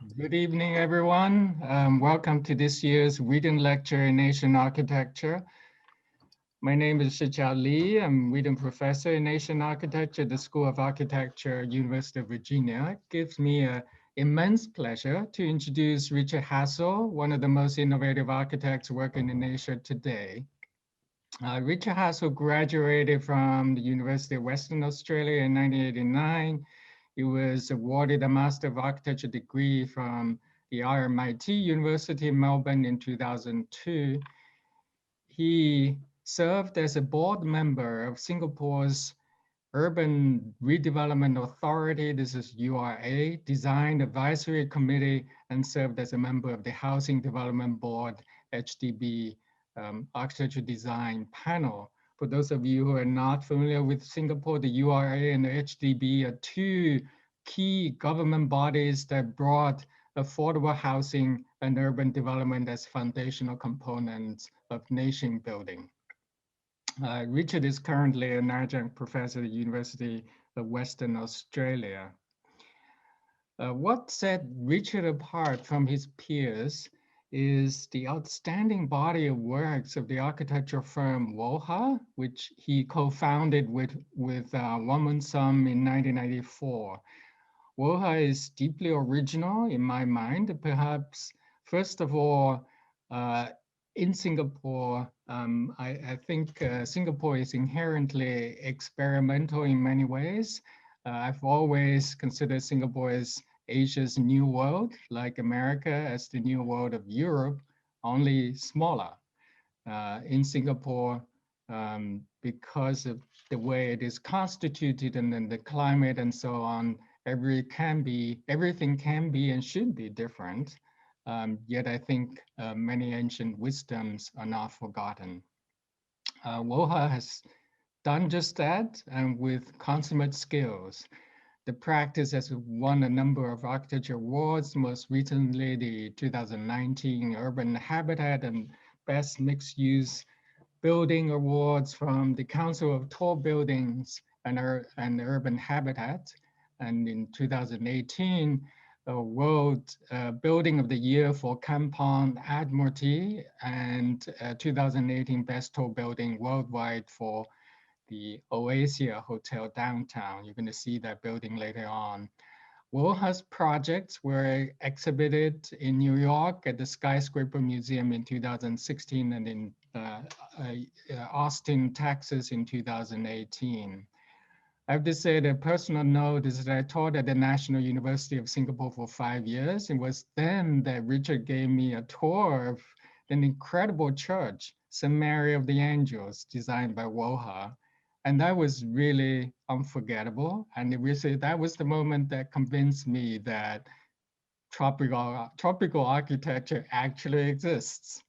Good evening, everyone. Welcome to this year's Whedon Lecture in Asian Architecture. My name is Shichao Li. I'm Whedon Professor in Asian Architecture at the School of Architecture, University of Virginia. It gives me an immense pleasure to introduce Richard Hassell, one of the most innovative architects working in Asia today. Richard Hassell graduated from the University of Western Australia in 1989. He was awarded a Master of Architecture degree from the RMIT University in Melbourne in 2002. He served as a board member of Singapore's Urban Redevelopment Authority, this is URA, Design Advisory Committee, and served as a member of the Housing Development Board, HDB, Architecture Design Panel. For those of you who are not familiar with Singapore, the URA and the HDB are two key government bodies that brought affordable housing and urban development as foundational components of nation building. Richard is currently an adjunct professor at the University of Western Australia. What set Richard apart from his peers is the outstanding body of works of the architectural firm WOHA, which he co-founded with Wong Mun Summ in 1994. WOHA is deeply original in my mind, perhaps first of all, in Singapore, I think Singapore is inherently experimental in many ways. I've always considered Singapore as Asia's new world, like America as the new world of Europe, only smaller. In Singapore, because of the way it is constituted and then the climate and so on, everything can be and should be different. Yet I think many ancient wisdoms are not forgotten. WOHA has done just that, and with consummate skills. The practice has won a number of architecture awards, most recently the 2019 Urban Habitat and Best Mixed Use Building Awards from the Council of Tall Buildings and Urban Habitat. And in 2018, World Building of the Year for Kampung Admiralty, and 2018 Best Tall Building Worldwide for the Oasia Hotel Downtown. You're going to see that building later on. WOHA's projects were exhibited in New York at the Skyscraper Museum in 2016 and in Austin, Texas in 2018. I have to say that a personal note is that I taught at the National University of Singapore for 5 years. It was then that Richard gave me a tour of an incredible church, St. Mary of the Angels, designed by WOHA. And that was really unforgettable. And that was the moment that convinced me that tropical architecture actually exists.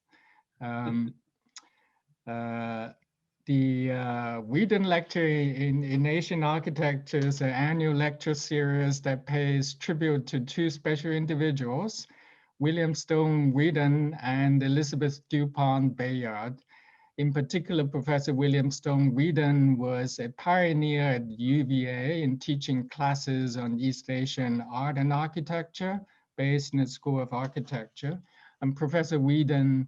The Whedon Lecture in Asian Architecture is an annual lecture series that pays tribute to two special individuals, William Stone Whedon and Elizabeth Dupont Bayard. In particular, Professor William Stone Whedon was a pioneer at UVA in teaching classes on East Asian art and architecture based in the School of Architecture. And Professor Whedon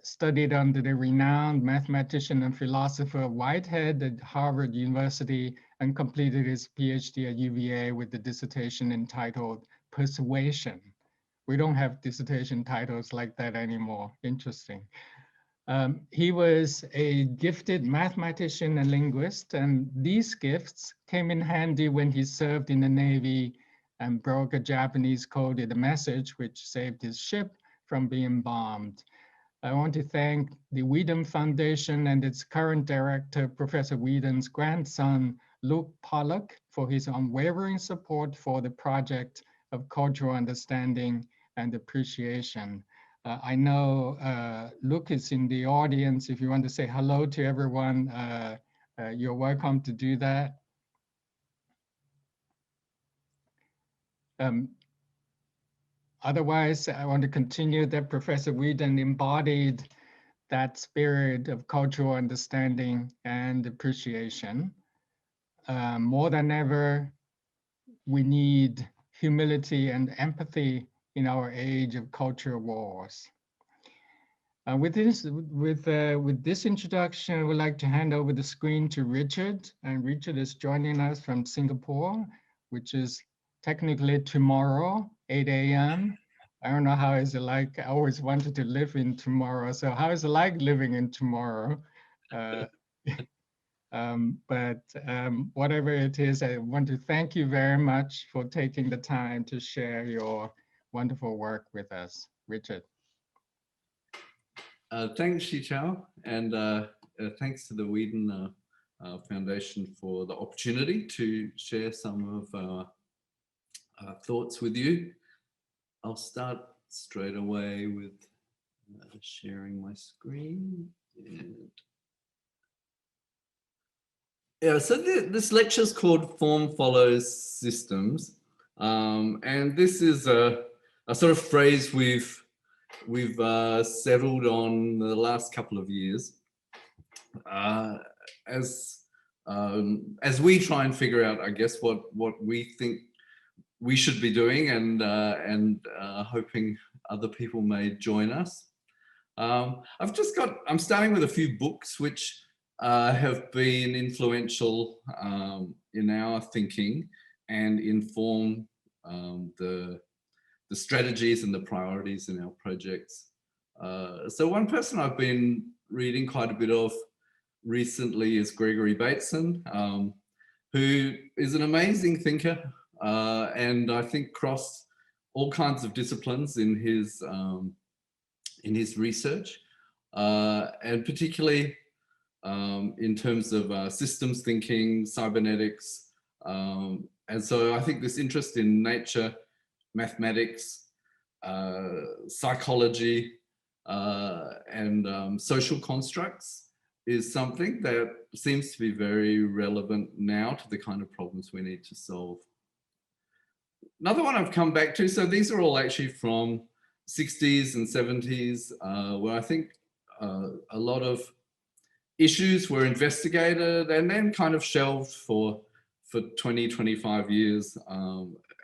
studied under the renowned mathematician and philosopher Whitehead at Harvard University and completed his PhD at UVA with the dissertation entitled Persuasion. We don't have dissertation titles like that anymore. Interesting. He was a gifted mathematician and linguist, and these gifts came in handy when he served in the Navy and broke a Japanese coded message which saved his ship from being bombed. I want to thank the Whedon Foundation and its current director, Professor Whedon's grandson, Luke Pollock, for his unwavering support for the project of cultural understanding and appreciation. I know Luke is in the audience. If you want to say hello to everyone, you're welcome to do that. Otherwise, I want to continue that Professor Whedon embodied that spirit of cultural understanding and appreciation. More than ever, we need humility and empathy in our age of culture wars. With this introduction, I would like to hand over the screen to Richard. And Richard is joining us from Singapore, which is technically tomorrow, 8 a.m. I don't know how is it like. I always wanted to live in tomorrow. So how is it like living in tomorrow? Whatever it is, I want to thank you very much for taking the time to share your wonderful work with us. Richard. Thanks, Xichao, and thanks to the Whedon Foundation for the opportunity to share some of our thoughts with you. I'll start straight away with sharing my screen. Yeah, so this lecture is called Form Follows Systems, and this is a sort of phrase we've settled on the last couple of years as we try and figure out, I guess, what we think we should be doing, and hoping other people may join us. I'm starting with a few books which have been influential in our thinking and inform the strategies and the priorities in our projects. So one person I've been reading quite a bit of recently is Gregory Bateson, who is an amazing thinker and I think crossed all kinds of disciplines in his research, and particularly in terms of systems thinking, cybernetics, and so I think this interest in nature, mathematics, psychology, and social constructs is something that seems to be very relevant now to the kind of problems we need to solve. Another one I've come back to, so these are all actually from 60s and 70s, where I think a lot of issues were investigated and then kind of shelved for 20, 25 years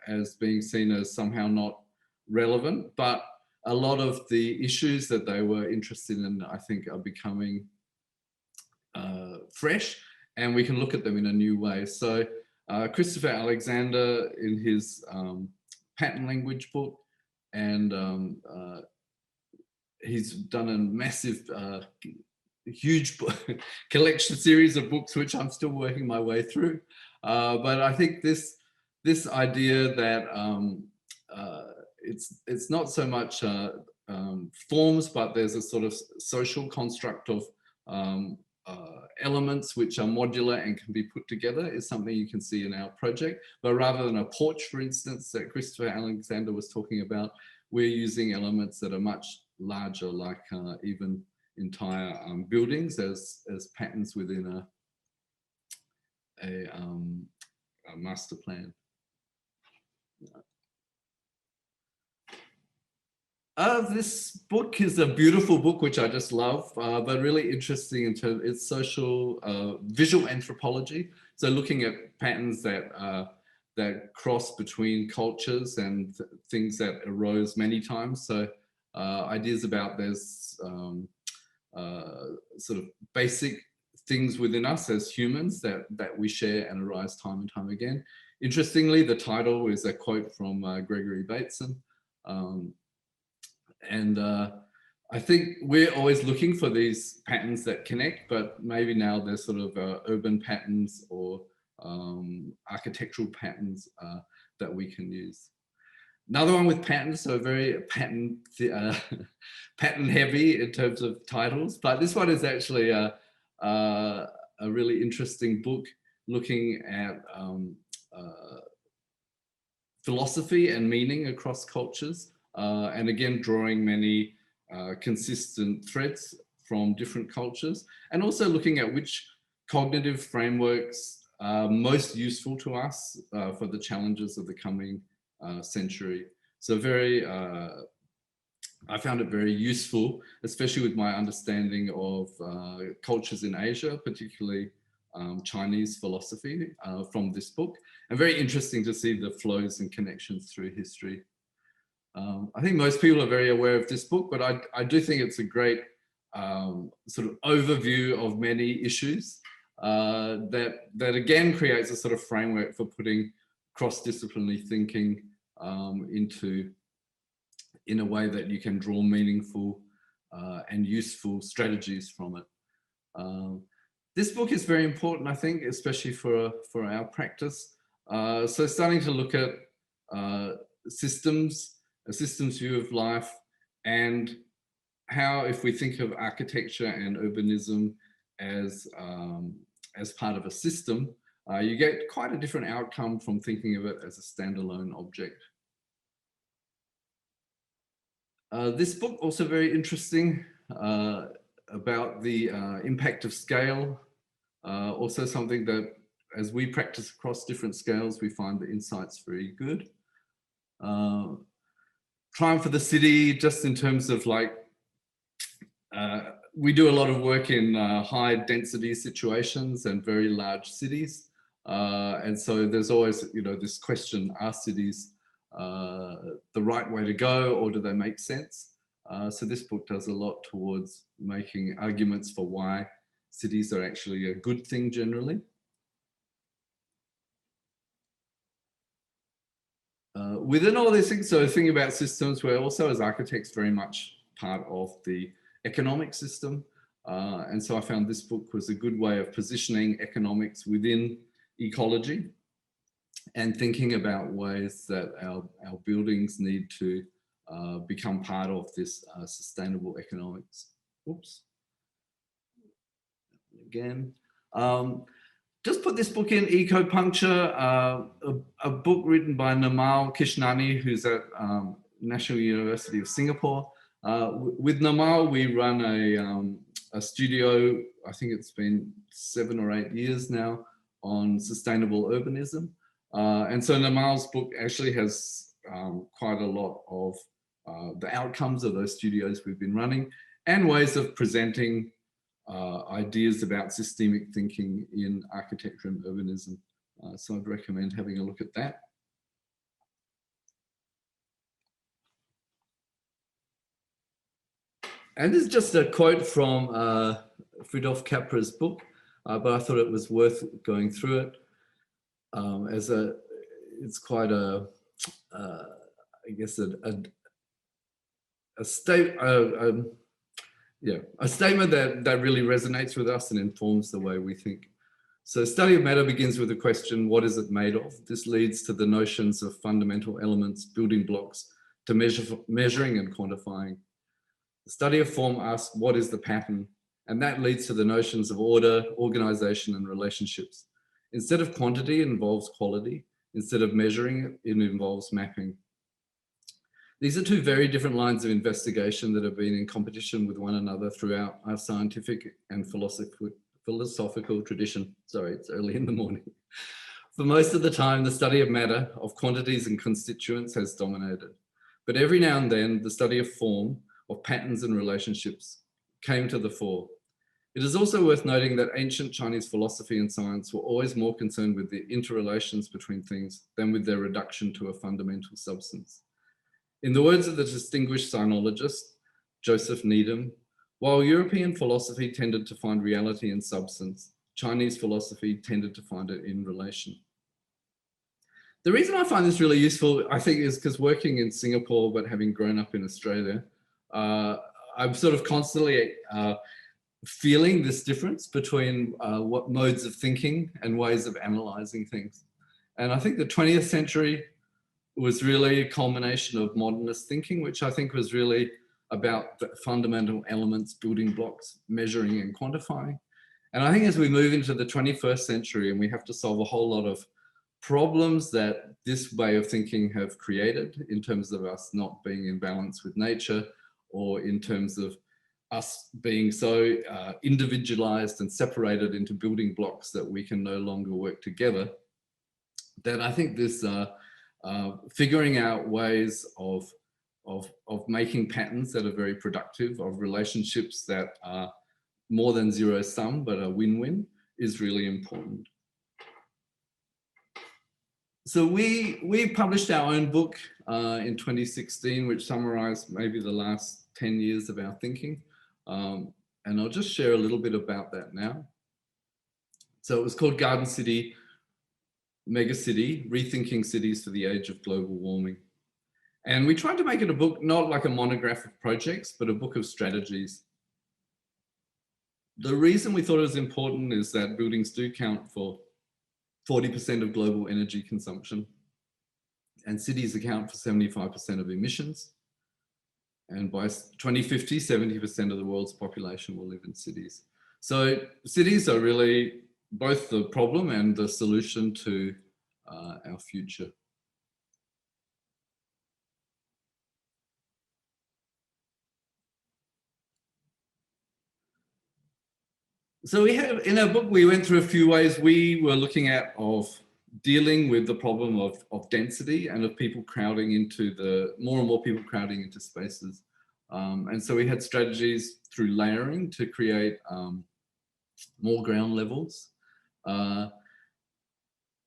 as being seen as somehow not relevant, but a lot of the issues that they were interested in, I think, are becoming fresh, and we can look at them in a new way. So Christopher Alexander in his pattern language book, and he's done a massive, huge collection series of books, which I'm still working my way through. But I think this idea that it's not so much forms, but there's a sort of social construct of elements which are modular and can be put together is something you can see in our project. But rather than a porch, for instance, that Christopher Alexander was talking about, we're using elements that are much larger, like even entire buildings as patterns within a master plan. This book is a beautiful book, which I just love, but really interesting in terms of its social visual anthropology. So looking at patterns that cross between cultures and things that arose many times. So ideas about there's sort of basic things within us as humans that we share and arise time and time again. Interestingly, the title is a quote from Gregory Bateson. And I think we're always looking for these patterns that connect, but maybe now there's sort of urban patterns or architectural patterns that we can use. Another one with patterns, so very pattern heavy in terms of titles, but this one is actually a really interesting book looking at philosophy and meaning across cultures. And again, drawing many consistent threads from different cultures, and also looking at which cognitive frameworks are most useful to us for the challenges of the coming century. So I found it very useful, especially with my understanding of cultures in Asia, particularly Chinese philosophy from this book, and very interesting to see the flows and connections through history. I think most people are very aware of this book, but I do think it's a great sort of overview of many issues that again creates a sort of framework for putting cross-disciplinary thinking in a way that you can draw meaningful and useful strategies from it. This book is very important, I think, especially for our practice. So starting to look at systems, a systems view of life, and how, if we think of architecture and urbanism as part of a system, you get quite a different outcome from thinking of it as a standalone object. This book also very interesting about the impact of scale. Also something that, as we practice across different scales, we find the insights very good. Triumph for the city, just in terms of like, we do a lot of work in high density situations and very large cities. And so there's always, you know, this question, are cities the right way to go, or do they make sense? So this book does a lot towards making arguments for why cities are actually a good thing generally. Within all these things, so thinking about systems, we're also as architects very much part of the economic system. And so I found this book was a good way of positioning economics within ecology and thinking about ways that our buildings need to become part of this sustainable economics. Oops. Again. Just put this book in, Eco-Puncture, a book written by Namal Kishnani, who's at National University of Singapore. With Namal, we run a studio, I think it's been 7 or 8 years now, on sustainable urbanism. And so Namal's book actually has quite a lot of the outcomes of those studios we've been running and ways of presenting ideas about systemic thinking in architecture and urbanism. So I'd recommend having a look at that. And this is just a quote from Fridtjof Capra's book, but I thought it was worth going through it. It's quite a, I guess, a statement that really resonates with us and informs the way we think. So study of matter begins with the question, what is it made of? This leads to the notions of fundamental elements, building blocks, to measuring and quantifying. The study of form asks, what is the pattern? And that leads to the notions of order, organization, and relationships. Instead of quantity, it involves quality. Instead of measuring, it involves mapping. These are two very different lines of investigation that have been in competition with one another throughout our scientific and philosophical tradition. Sorry, it's early in the morning. For most of the time, the study of matter, of quantities and constituents has dominated. But every now and then, the study of form, of patterns and relationships came to the fore. It is also worth noting that ancient Chinese philosophy and science were always more concerned with the interrelations between things than with their reduction to a fundamental substance. In the words of the distinguished sinologist, Joseph Needham, while European philosophy tended to find reality in substance, Chinese philosophy tended to find it in relation. The reason I find this really useful, I think, is because working in Singapore, but having grown up in Australia, I'm sort of constantly feeling this difference between what modes of thinking and ways of analyzing things. And I think the 20th century was really a culmination of modernist thinking, which I think was really about the fundamental elements, building blocks, measuring and quantifying. And I think as we move into the 21st century and we have to solve a whole lot of problems that this way of thinking have created in terms of us not being in balance with nature, or in terms of us being so individualized and separated into building blocks that we can no longer work together, that I think this figuring out ways of making patterns that are very productive, of relationships that are more than zero sum, but a win-win, is really important. So we published our own book in 2016, which summarized maybe the last 10 years of our thinking. And I'll just share a little bit about that now. So it was called Garden City, Megacity, Rethinking Cities for the Age of Global Warming. And we tried to make it a book, not like a monograph of projects, but a book of strategies. The reason we thought it was important is that buildings do count for 40% of global energy consumption, and cities account for 75% of emissions. And by 2050, 70% of the world's population will live in cities. So cities are really both the problem and the solution to our future. So we have, in our book, we went through a few ways we were looking at of dealing with the problem of density and of people crowding into more and more people crowding into spaces. And so we had strategies through layering to create more ground levels.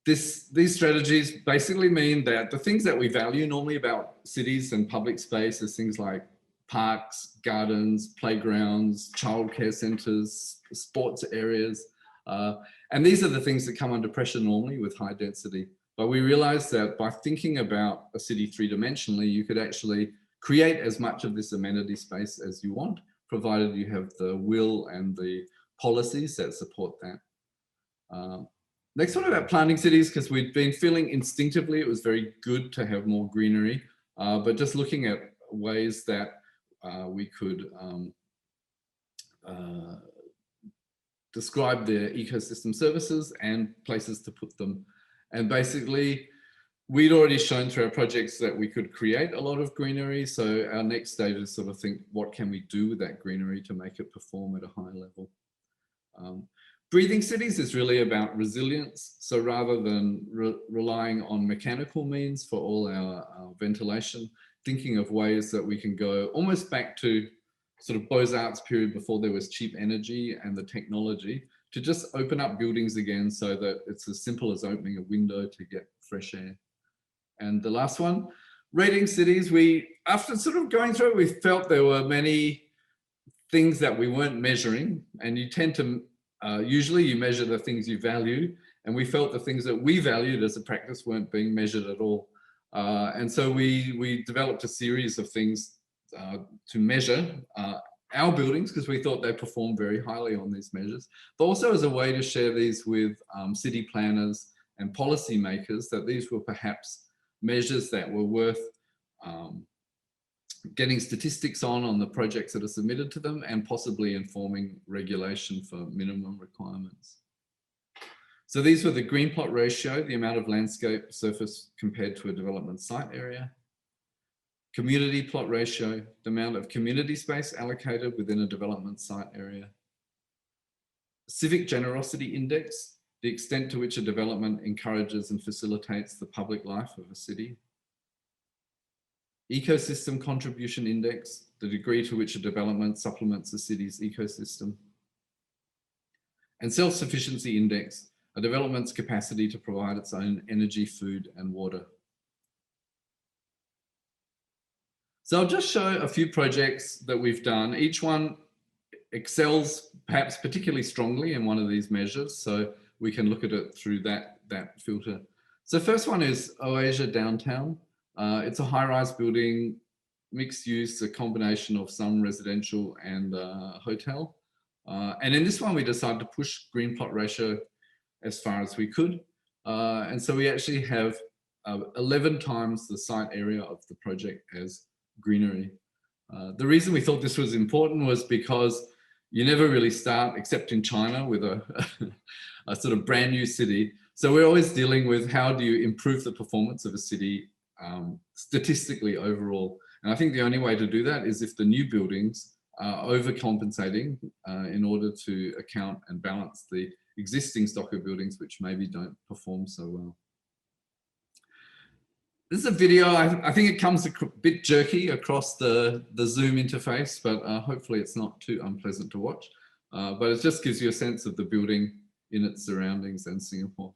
These strategies basically mean that the things that we value normally about cities and public space is things like parks, gardens, playgrounds, childcare centres, sports areas. And these are the things that come under pressure normally with high density. But we realized that by thinking about a city three-dimensionally, you could actually create as much of this amenity space as you want, provided you have the will and the policies that support that. Next one about planting cities, because we'd been feeling instinctively it was very good to have more greenery, but just looking at ways that we could describe their ecosystem services and places to put them. And basically, we'd already shown through our projects that we could create a lot of greenery. So our next stage is sort of think, what can we do with that greenery to make it perform at a high level? Breathing cities is really about resilience. So rather than relying on mechanical means for all our ventilation, thinking of ways that we can go almost back to sort of Beaux-Arts period before there was cheap energy and the technology to just open up buildings again so that it's as simple as opening a window to get fresh air. And the last one, rating cities, after sort of going through it, we felt there were many things that we weren't measuring, and you tend to, usually you measure the things you value, and we felt the things that we valued as a practice weren't being measured at all. And so we developed a series of things to measure our buildings because we thought they performed very highly on these measures, but also as a way to share these with city planners and policy makers, that these were perhaps measures that were worth getting statistics on the projects that are submitted to them and possibly informing regulation for minimum requirements. So these were the green plot ratio, the amount of landscape surface compared to a development site area. Community plot ratio, the amount of community space allocated within a development site area. Civic generosity index, the extent to which a development encourages and facilitates the public life of a city. Ecosystem contribution index, the degree to which a development supplements a city's ecosystem. And self-sufficiency index, a development's capacity to provide its own energy, food, and water. So I'll just show a few projects that we've done. Each one excels perhaps particularly strongly in one of these measures, so we can look at it through that filter. So first one is Oasia Downtown. It's a high-rise building, mixed use, a combination of some residential and hotel. And in this one, we decided to push green plot ratio as far as we could. And so we actually have 11 times the site area of the project as greenery. The reason we thought this was important was because you never really start, except in China, with a sort of brand new city. So we're always dealing with how do you improve the performance of a city statistically overall. And I think the only way to do that is if the new buildings are overcompensating in order to account and balance the existing stock of buildings which maybe don't perform so well. This is a video, I think it comes a bit jerky across the Zoom interface, but hopefully it's not too unpleasant to watch. But it just gives you a sense of the building in its surroundings and Singapore.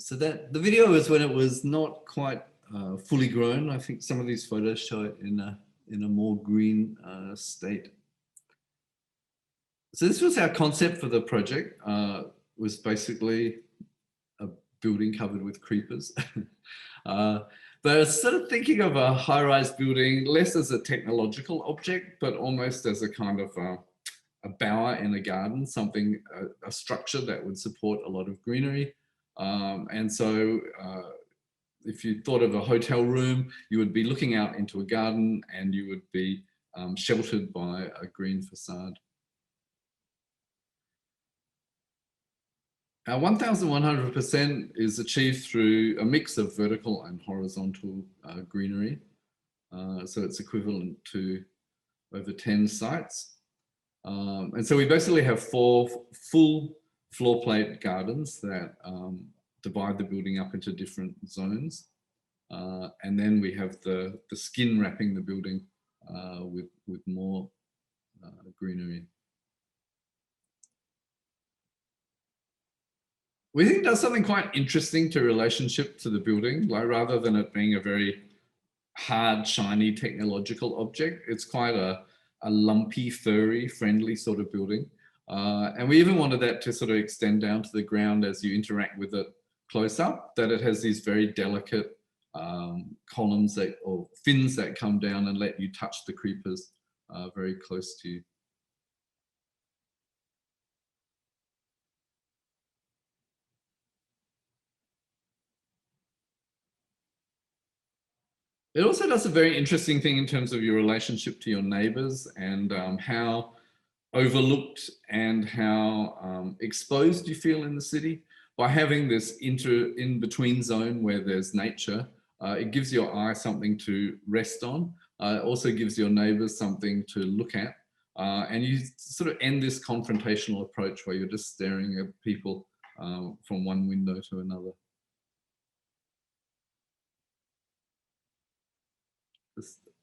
So that the video is when it was not quite fully grown. I think some of these photos show it in a more green state. So this was our concept for the project. Was basically a building covered with creepers. But I was sort of thinking of a high-rise building less as a technological object, but almost as a kind of a bower in a garden, something, a structure that would support a lot of greenery. And so if you thought of a hotel room, you would be looking out into a garden and you would be sheltered by a green facade. 1,100% is achieved through a mix of vertical and horizontal greenery. So it's equivalent to over 10 sites. And so we basically have 4 full floor plate gardens that divide the building up into different zones. And then we have the skin wrapping the building with more greenery. We think that's something quite interesting to relationship to the building, like rather than it being a very hard, shiny technological object, it's quite a lumpy, furry, friendly sort of building. And we even wanted that to sort of extend down to the ground as you interact with it close up, that it has these very delicate columns that, or fins that come down and let you touch the creepers very close to you. It also does a very interesting thing in terms of your relationship to your neighbors and how overlooked and how exposed you feel in the city. By having this in-between zone where there's nature, it gives your eye something to rest on. It also gives your neighbors something to look at. And you sort of end this confrontational approach where you're just staring at people from one window to another.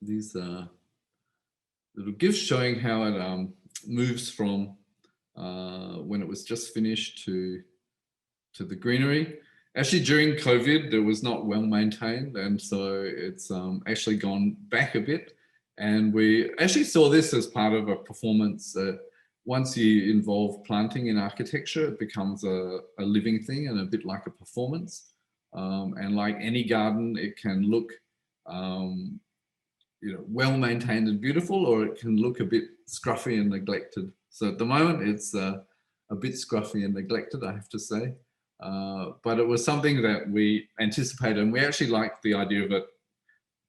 These little gifs showing how it moves from when it was just finished to the greenery. Actually, during COVID, it was not well maintained, and so it's actually gone back a bit. And we actually saw this as part of a performance that once you involve planting in architecture, it becomes a living thing and a bit like a performance. And like any garden, it can look well maintained and beautiful, or it can look a bit scruffy and neglected. So at the moment, it's a bit scruffy and neglected, I have to say. But it was something that we anticipated, and we actually liked the idea of it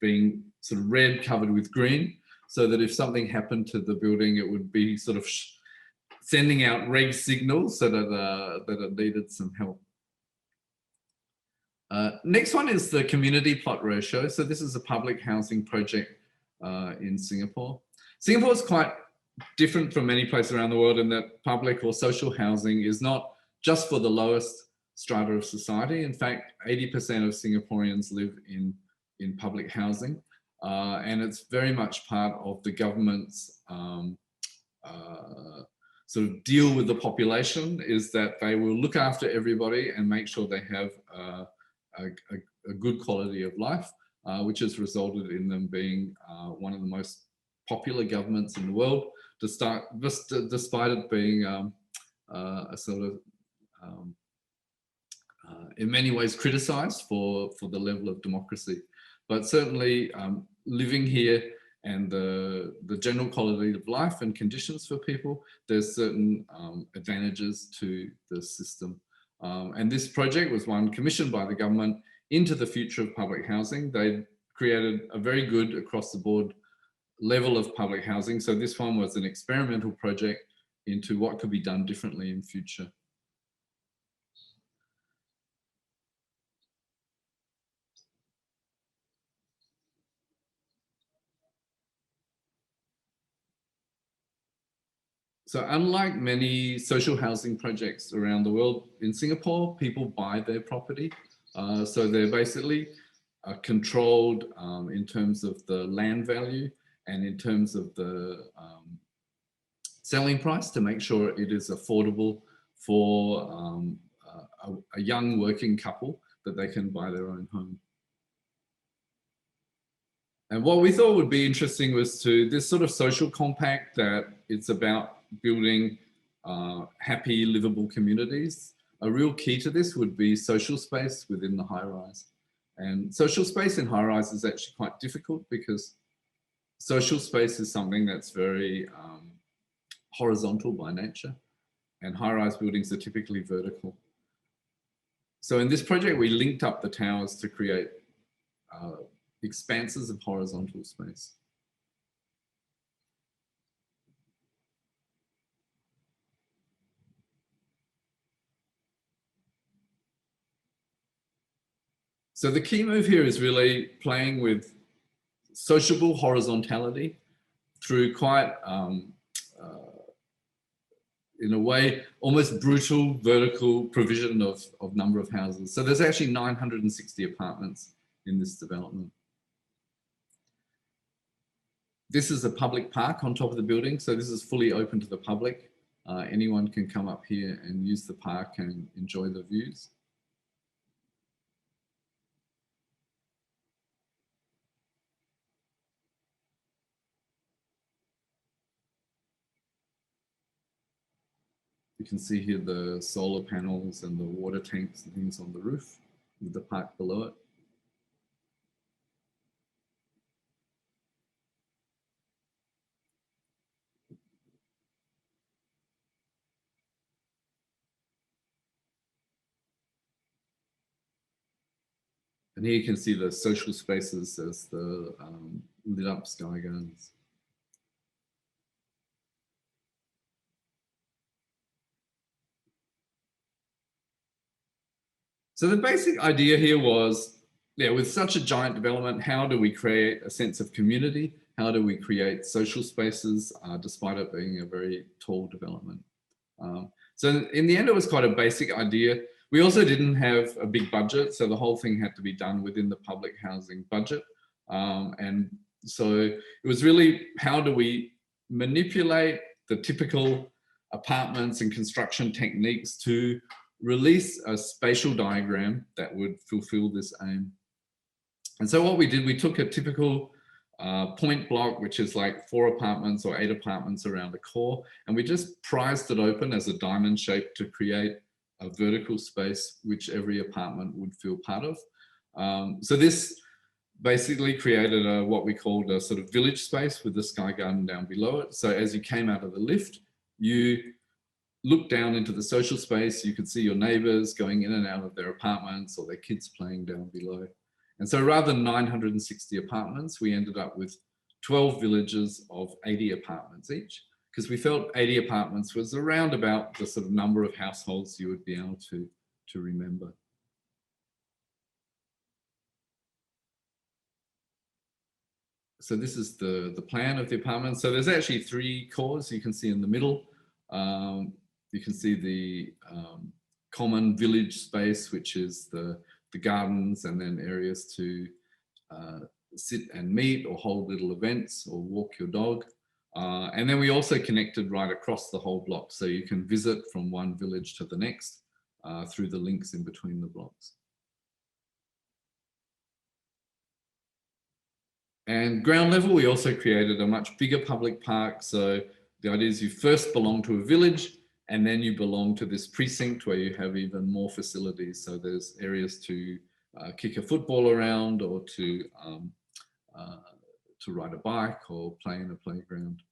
being sort of red covered with green, so that if something happened to the building, it would be sort of sending out red signals so that it needed some help. Next one is the community plot ratio. So this is a public housing project in Singapore. Singapore is quite different from many places around the world in that public or social housing is not just for the lowest strata of society. In fact, 80% of Singaporeans live in public housing, and it's very much part of the government's sort of deal with the population, is that they will look after everybody and make sure they have a good quality of life, which has resulted in them being one of the most popular governments in the world, despite it being a sort of in many ways criticized for the level of democracy. But certainly living here and the general quality of life and conditions for people, there's certain advantages to the system. And this project was one commissioned by the government into the future of public housing. They created a very good across the board level of public housing. So this one was an experimental project into what could be done differently in future. So unlike many social housing projects around the world, in Singapore, people buy their property. So they're basically controlled in terms of the land value and in terms of the selling price to make sure it is affordable for a young working couple that they can buy their own home. And what we thought would be interesting was to this sort of social compact that it's about building happy, livable communities. A real key to this would be social space within the high-rise. And social space in high-rise is actually quite difficult because social space is something that's very horizontal by nature, and high-rise buildings are typically vertical. So in this project, we linked up the towers to create expanses of horizontal space. So the key move here is really playing with sociable horizontality through quite, in a way, almost brutal vertical provision of number of houses. So there's actually 960 apartments in this development. This is a public park on top of the building. So this is fully open to the public. Anyone can come up here and use the park and enjoy the views. You can see here the solar panels and the water tanks and things on the roof with the park below it. And here you can see the social spaces as the lit up sky gardens. So the basic idea here was, with such a giant development, how do we create a sense of community? How do we create social spaces despite it being a very tall development? So in the end, it was quite a basic idea. We also didn't have a big budget, so the whole thing had to be done within the public housing budget. And so it was really, how do we manipulate the typical apartments and construction techniques to release a spatial diagram that would fulfill this aim. And so what we did, we took a typical point block, which is like 4 apartments or 8 apartments around the core, and we just prized it open as a diamond shape to create a vertical space which every apartment would feel part of. So this basically created what we called a sort of village space with the sky garden down below it. So as you came out of the lift, you looked down into the social space, you could see your neighbors going in and out of their apartments or their kids playing down below. And so rather than 960 apartments, we ended up with 12 villages of 80 apartments each, because we felt 80 apartments was around about the sort of number of households you would be able to remember. So this is the plan of the apartment. So there's actually 3 cores you can see in the middle. You can see the common village space, which is the gardens, and then areas to sit and meet or hold little events or walk your dog. And then we also connected right across the whole block. So you can visit from one village to the next through the links in between the blocks. And ground level, we also created a much bigger public park. So the idea is you first belong to a village, and then you belong to this precinct where you have even more facilities. So there's areas to kick a football around, or to ride a bike or play in a playground.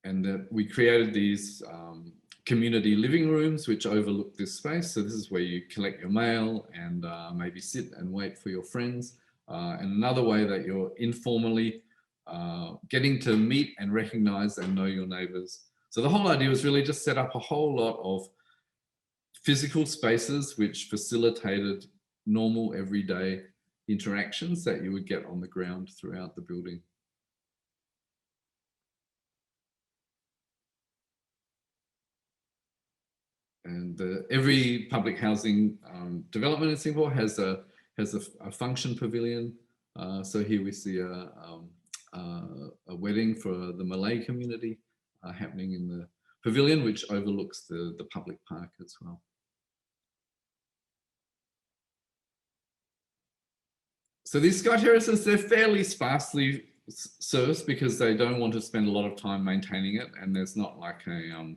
And we created these community living rooms which overlook this space. So this is where you collect your mail and maybe sit and wait for your friends. And another way that you're informally getting to meet and recognize and know your neighbors. So the whole idea was really just set up a whole lot of physical spaces which facilitated normal everyday interactions that you would get on the ground throughout the building. And every public housing development in Singapore has a function pavilion. So here we see a wedding for the Malay community happening in the pavilion, which overlooks the public park as well. So these sky terraces, they're fairly sparsely serviced because they don't want to spend a lot of time maintaining it, and there's not like a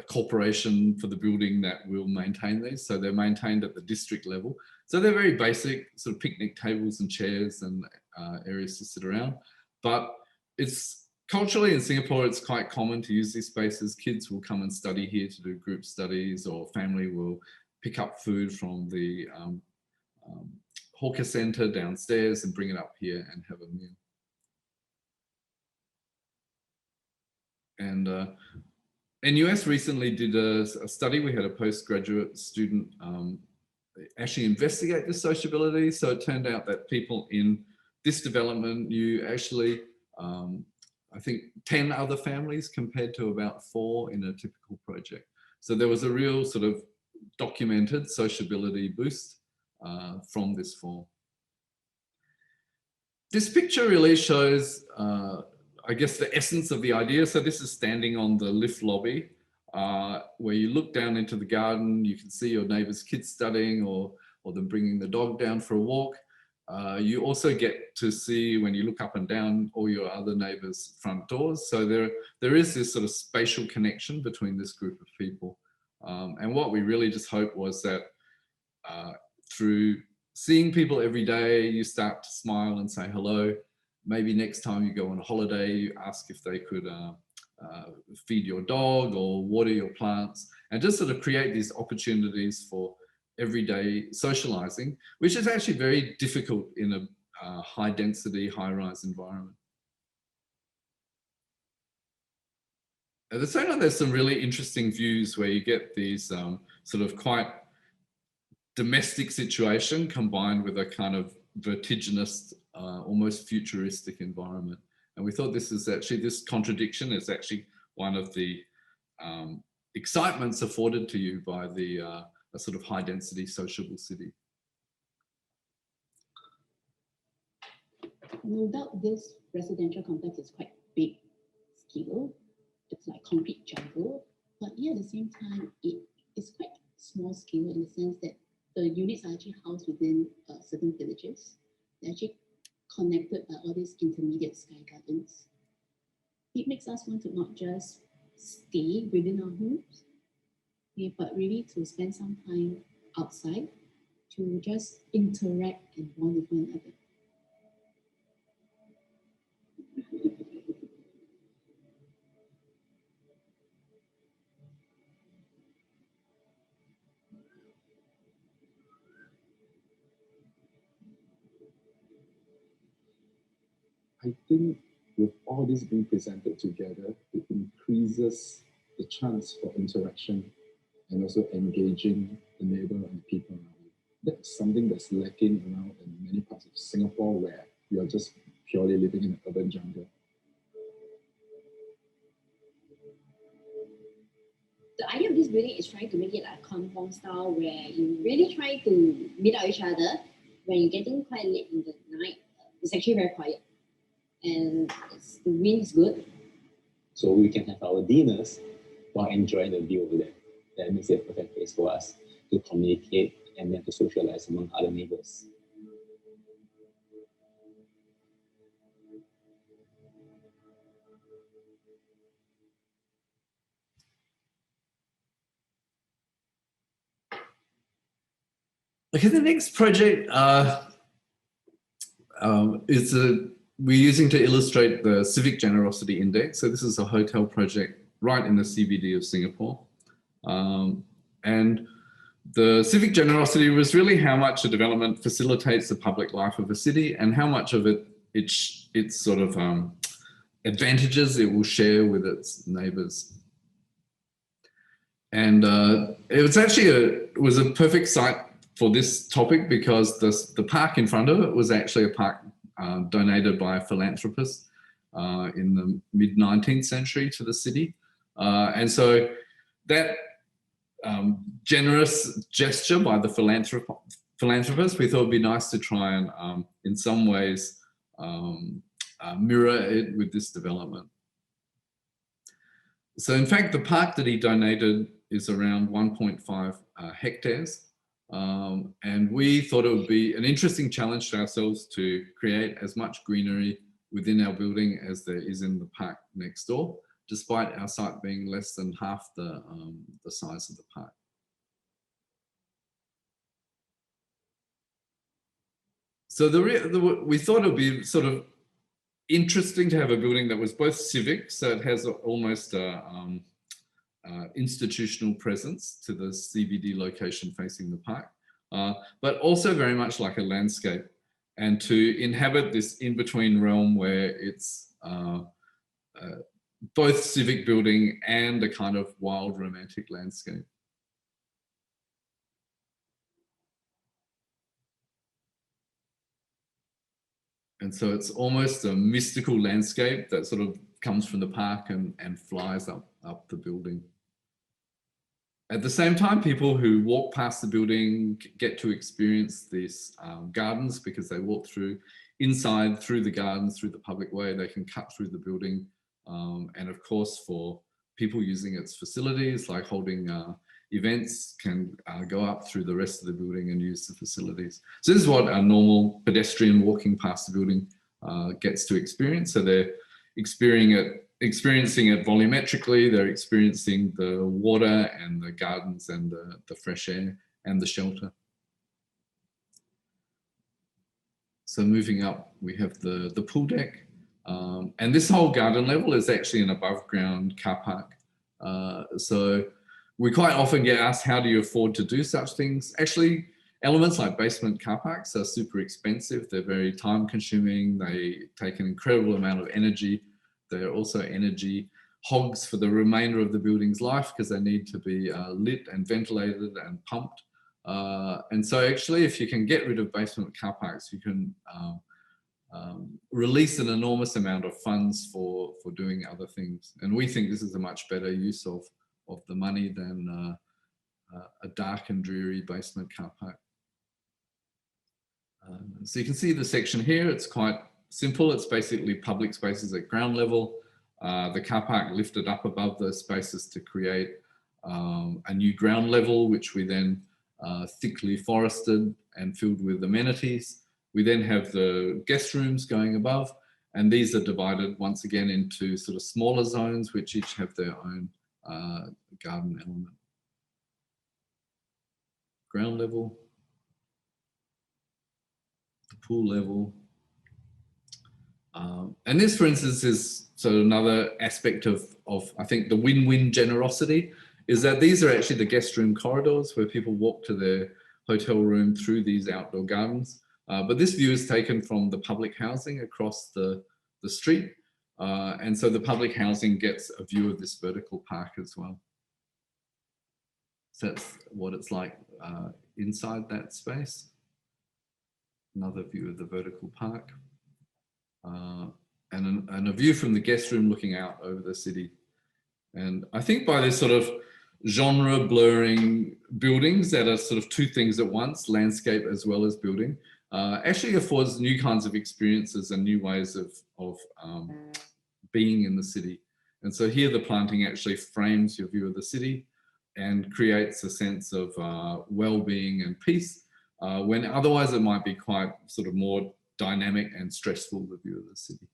corporation for the building that will maintain these. So they're maintained at the district level. So they're very basic, sort of picnic tables and chairs and areas to sit around. But it's culturally in Singapore, it's quite common to use these spaces. Kids will come and study here to do group studies, or family will pick up food from the hawker centre downstairs and bring it up here and have a meal. And NUS recently did a study. We had a postgraduate student actually investigate this sociability. So it turned out that people in this development knew actually, I think 10 other families compared to about 4 in a typical project. So there was a real sort of documented sociability boost from this form. This picture really shows, I guess, the essence of the idea. So this is standing on the lift lobby where you look down into the garden. You can see your neighbor's kids studying, or them bringing the dog down for a walk. You also get to see, when you look up and down, all your other neighbors' front doors. So there is this sort of spatial connection between this group of people. And what we really just hoped was that through seeing people every day, you start to smile and say hello. Maybe next time you go on a holiday, you ask if they could feed your dog or water your plants, and just sort of create these opportunities for everyday socializing, which is actually very difficult in a high density, high rise environment. At the same time, there's some really interesting views where you get these sort of quite domestic situation combined with a kind of vertiginous, almost futuristic environment. And we thought this contradiction is actually one of the excitements afforded to you by a sort of high density sociable city. No doubt this residential complex is quite big scale. It's like concrete jungle. But yeah, at the same time, it is quite small scale in the sense that the units are actually housed within certain villages. They're actually connected by all these intermediate sky gardens. It makes us want to not just stay within our homes, okay, but really to spend some time outside to just interact and bond with one another. I think with all this being presented together, it increases the chance for interaction and also engaging the neighbor and people around you. That's something that's lacking around in many parts of Singapore where you are just purely living in an urban jungle. The idea of this building is trying to make it like a kampong style where you really try to meet out each other when you're getting quite late in the night. It's actually very quiet. And the wind is good. So we can have our dinners while enjoying the view over there. That makes it a perfect place for us to communicate and then to socialize among other neighbors. Okay, the next project we're using to illustrate the Civic Generosity Index. So this is a hotel project right in the CBD of Singapore. And the civic generosity was really how much a development facilitates the public life of a city and how much of its sort of advantages it will share with its neighbours. And it was actually a perfect site for this topic because the park in front of it was actually a park donated by a philanthropist in the mid-19th century to the city. And so that generous gesture by the philanthropist, we thought it'd be nice to try and in some ways mirror it with this development. So in fact, the park that he donated is around 1.5 hectares. And we thought it would be an interesting challenge to ourselves to create as much greenery within our building as there is in the park next door, despite our site being less than half the size of the park. So we thought it would be sort of interesting to have a building that was both civic, so it has almost institutional presence to the CBD location facing the park, but also very much like a landscape, and to inhabit this in-between realm where it's both civic building and a kind of wild romantic landscape. And so it's almost a mystical landscape that sort of comes from the park and flies up the building. At the same time, people who walk past the building get to experience these gardens because they walk inside through the gardens, through the public way. They can cut through the building. And of course, for people using its facilities, like holding events, can go up through the rest of the building and use the facilities. So this is what a normal pedestrian walking past the building gets to experience. So they're experiencing it volumetrically, they're experiencing the water and the gardens and the fresh air and the shelter. So moving up, we have the pool deck. And this whole garden level is actually an above ground car park. So we quite often get asked, how do you afford to do such things? Actually, elements like basement car parks are super expensive. They're very time consuming. They take an incredible amount of energy. They're also energy hogs for the remainder of the building's life because they need to be lit and ventilated and pumped. And so actually, if you can get rid of basement car parks, you can release an enormous amount of funds for doing other things. And we think this is a much better use of the money than a dark and dreary basement car park. So you can see the section here, it's quite simple. It's basically public spaces at ground level. The car park lifted up above those spaces to create a new ground level, which we then thickly forested and filled with amenities. We then have the guest rooms going above, and these are divided once again into sort of smaller zones, which each have their own garden element. Ground level, the pool level. And this, for instance, is sort of another aspect of I think the win-win generosity, is that these are actually the guest room corridors where people walk to their hotel room through these outdoor gardens. But this view is taken from the public housing across the street. And so the public housing gets a view of this vertical park as well. So that's what it's like inside that space. Another view of the vertical park. And a view from the guest room looking out over the city. And I think by this sort of genre blurring buildings that are sort of two things at once, landscape as well as building, actually affords new kinds of experiences and new ways of being in the city. And so here the planting actually frames your view of the city and creates a sense of well-being and peace, when otherwise it might be quite sort of more dynamic and stressful, the view of the city.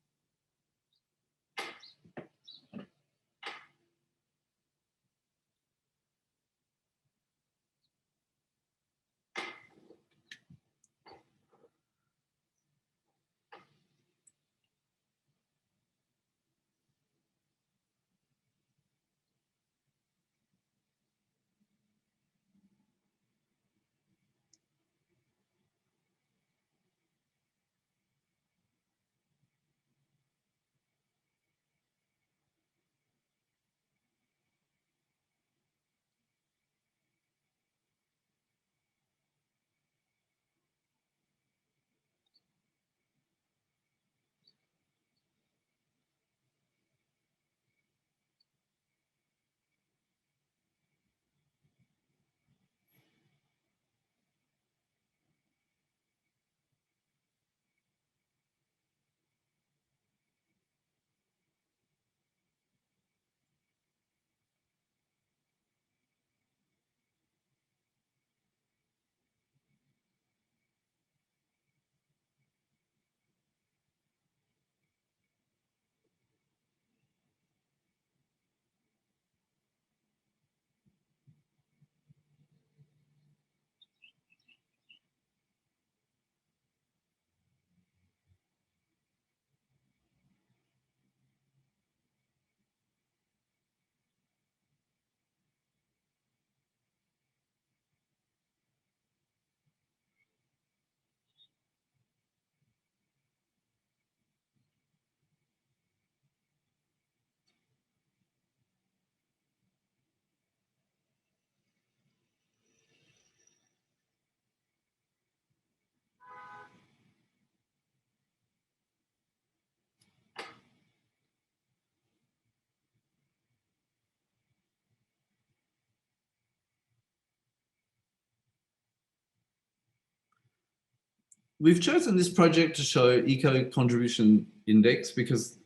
We've chosen this project to show eco contribution index because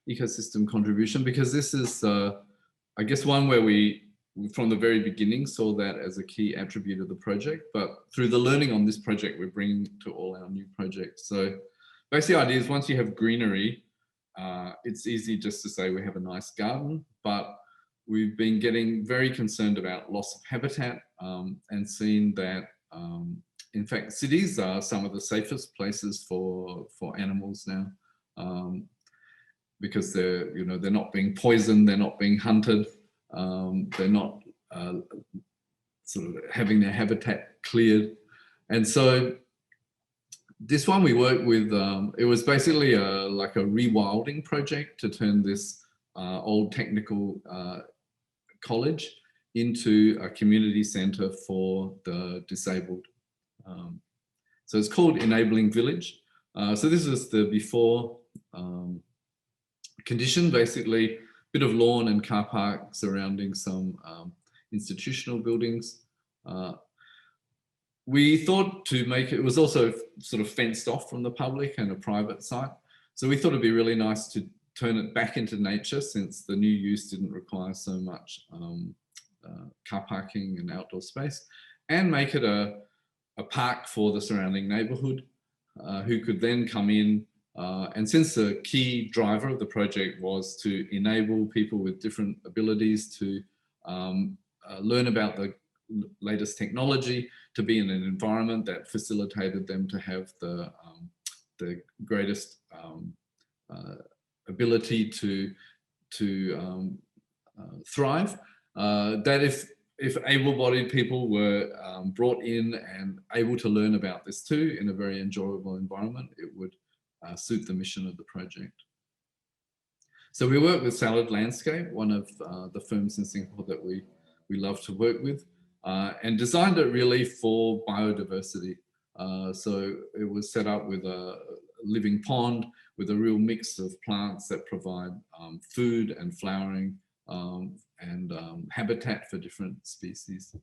ecosystem contribution, because this is, I guess, one where we, from the very beginning, saw that as a key attribute of the project. But through the learning on this project, we're bringing to all our new projects. So basically, the idea is once you have greenery, it's easy just to say we have a nice garden, but we've been getting very concerned about loss of habitat and seeing that in fact, cities are some of the safest places for animals now, because they're not being poisoned, they're not being hunted, they're not sort of having their habitat cleared. And so this one we worked with, it was basically like a rewilding project to turn this old technical college into a community centre for the disabled. So it's called Enabling Village. So this is the before condition, basically a bit of lawn and car park surrounding some institutional buildings. We thought to make it was also sort of fenced off from the public and a private site. So we thought it'd be really nice to turn it back into nature, since the new use didn't require so much car parking and outdoor space, and make it a park for the surrounding neighbourhood, who could then come in. And since the key driver of the project was to enable people with different abilities to learn about the latest technology, to be in an environment that facilitated them to have the greatest ability to thrive, that if able-bodied people were brought in and able to learn about this too in a very enjoyable environment, it would suit the mission of the project. So we work with Salad Landscape, one of the firms in Singapore that we love to work with, and designed it really for biodiversity. So it was set up with a living pond with a real mix of plants that provide food and flowering and habitat for different species.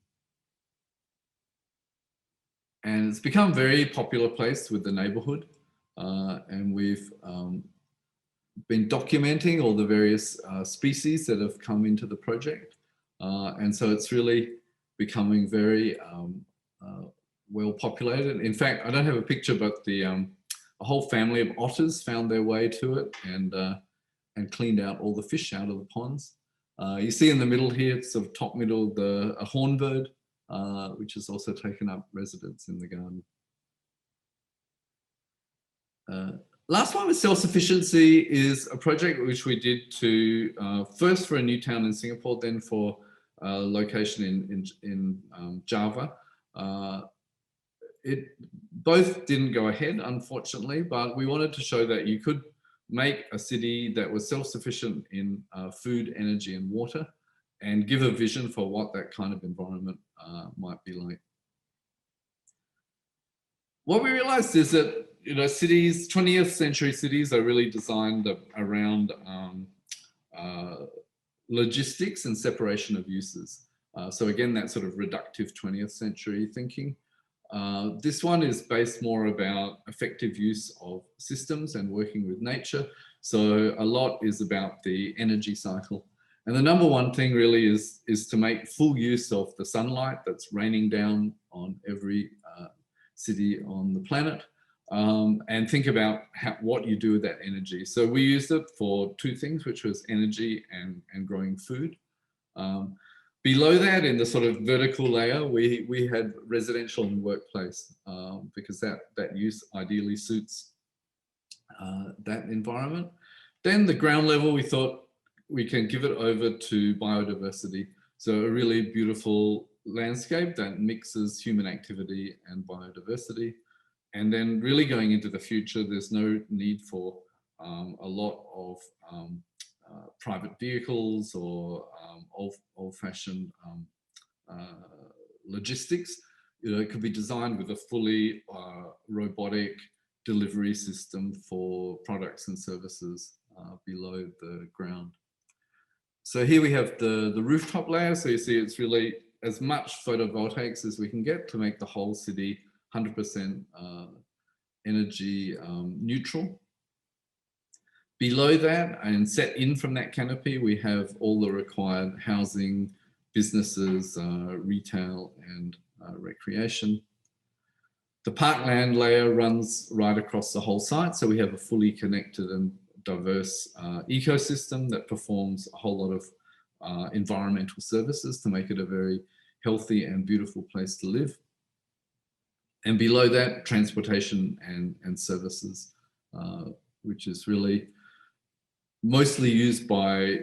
And it's become a very popular place with the neighborhood. And we've been documenting all the various species that have come into the project. And so it's really becoming very well populated. In fact, I don't have a picture, but a whole family of otters found their way to it and cleaned out all the fish out of the ponds. You see in the middle here, it's sort of top middle, a hornbird, which has also taken up residence in the garden. Last one with self-sufficiency is a project which we did to first for a new town in Singapore, then for a location in Java. It both didn't go ahead, unfortunately, but we wanted to show that you could make a city that was self-sufficient in food, energy, and water, and give a vision for what that kind of environment might be like. What we realized is that, you know, cities, 20th century cities are really designed around logistics and separation of uses. So again, that sort of reductive 20th century thinking. This one is based more about effective use of systems and working with nature. So a lot is about the energy cycle. And the number one thing really is to make full use of the sunlight that's raining down on every city on the planet, and think about what you do with that energy. So we used it for two things, which was energy and growing food. Below that, in the sort of vertical layer, we had residential and workplace, because that use ideally suits that environment. Then the ground level, we thought we can give it over to biodiversity. So a really beautiful landscape that mixes human activity and biodiversity. And then really going into the future, there's no need for a lot of private vehicles or old-fashioned logistics. You know, it could be designed with a fully robotic delivery system for products and services below the ground. So here we have the rooftop layer. So you see it's really as much photovoltaics as we can get to make the whole city 100% energy neutral. Below that, and set in from that canopy, we have all the required housing, businesses, retail, and recreation. The parkland layer runs right across the whole site. So we have a fully connected and diverse ecosystem that performs a whole lot of environmental services to make it a very healthy and beautiful place to live. And below that, transportation and services, which is really mostly used by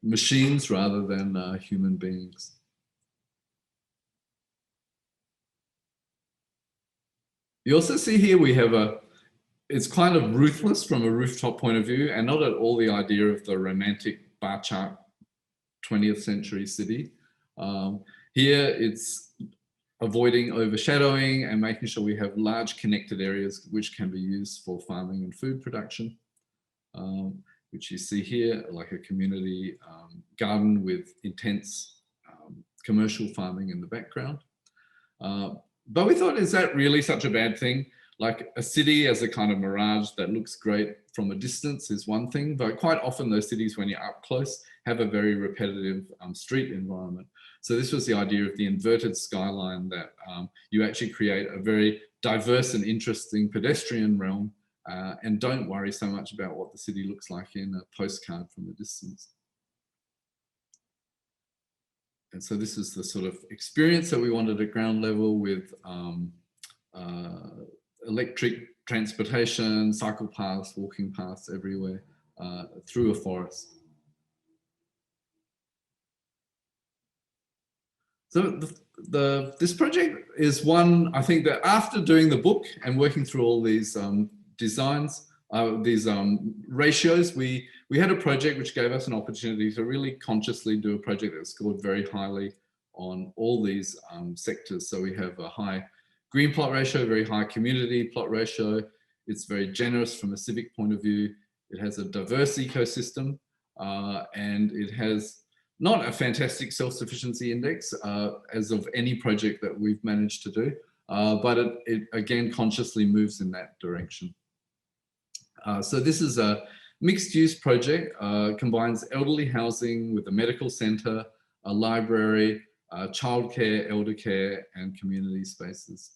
machines rather than human beings. You also see here we have it's kind of ruthless from a rooftop point of view, and not at all the idea of the romantic bar chart 20th century city. Here it's avoiding overshadowing and making sure we have large connected areas which can be used for farming and food production, which you see here, like a community garden with intense commercial farming in the background. But we thought, is that really such a bad thing? Like a city as a kind of mirage that looks great from a distance is one thing, but quite often those cities, when you're up close, have a very repetitive street environment. So this was the idea of the inverted skyline, that you actually create a very diverse and interesting pedestrian realm, and don't worry so much about what the city looks like in a postcard from a distance. And so this is the sort of experience that we wanted at ground level, with electric transportation, cycle paths, walking paths everywhere through a forest. So this project is one, I think, that after doing the book and working through all these designs, these ratios, we had a project which gave us an opportunity to really consciously do a project that scored very highly on all these sectors. So we have a high green plot ratio, very high community plot ratio. It's very generous from a civic point of view. It has a diverse ecosystem, and it has not a fantastic self-sufficiency index as of any project that we've managed to do, but it again consciously moves in that direction. So this is a mixed-use project, combines elderly housing with a medical centre, a library, childcare, elder care, and community spaces.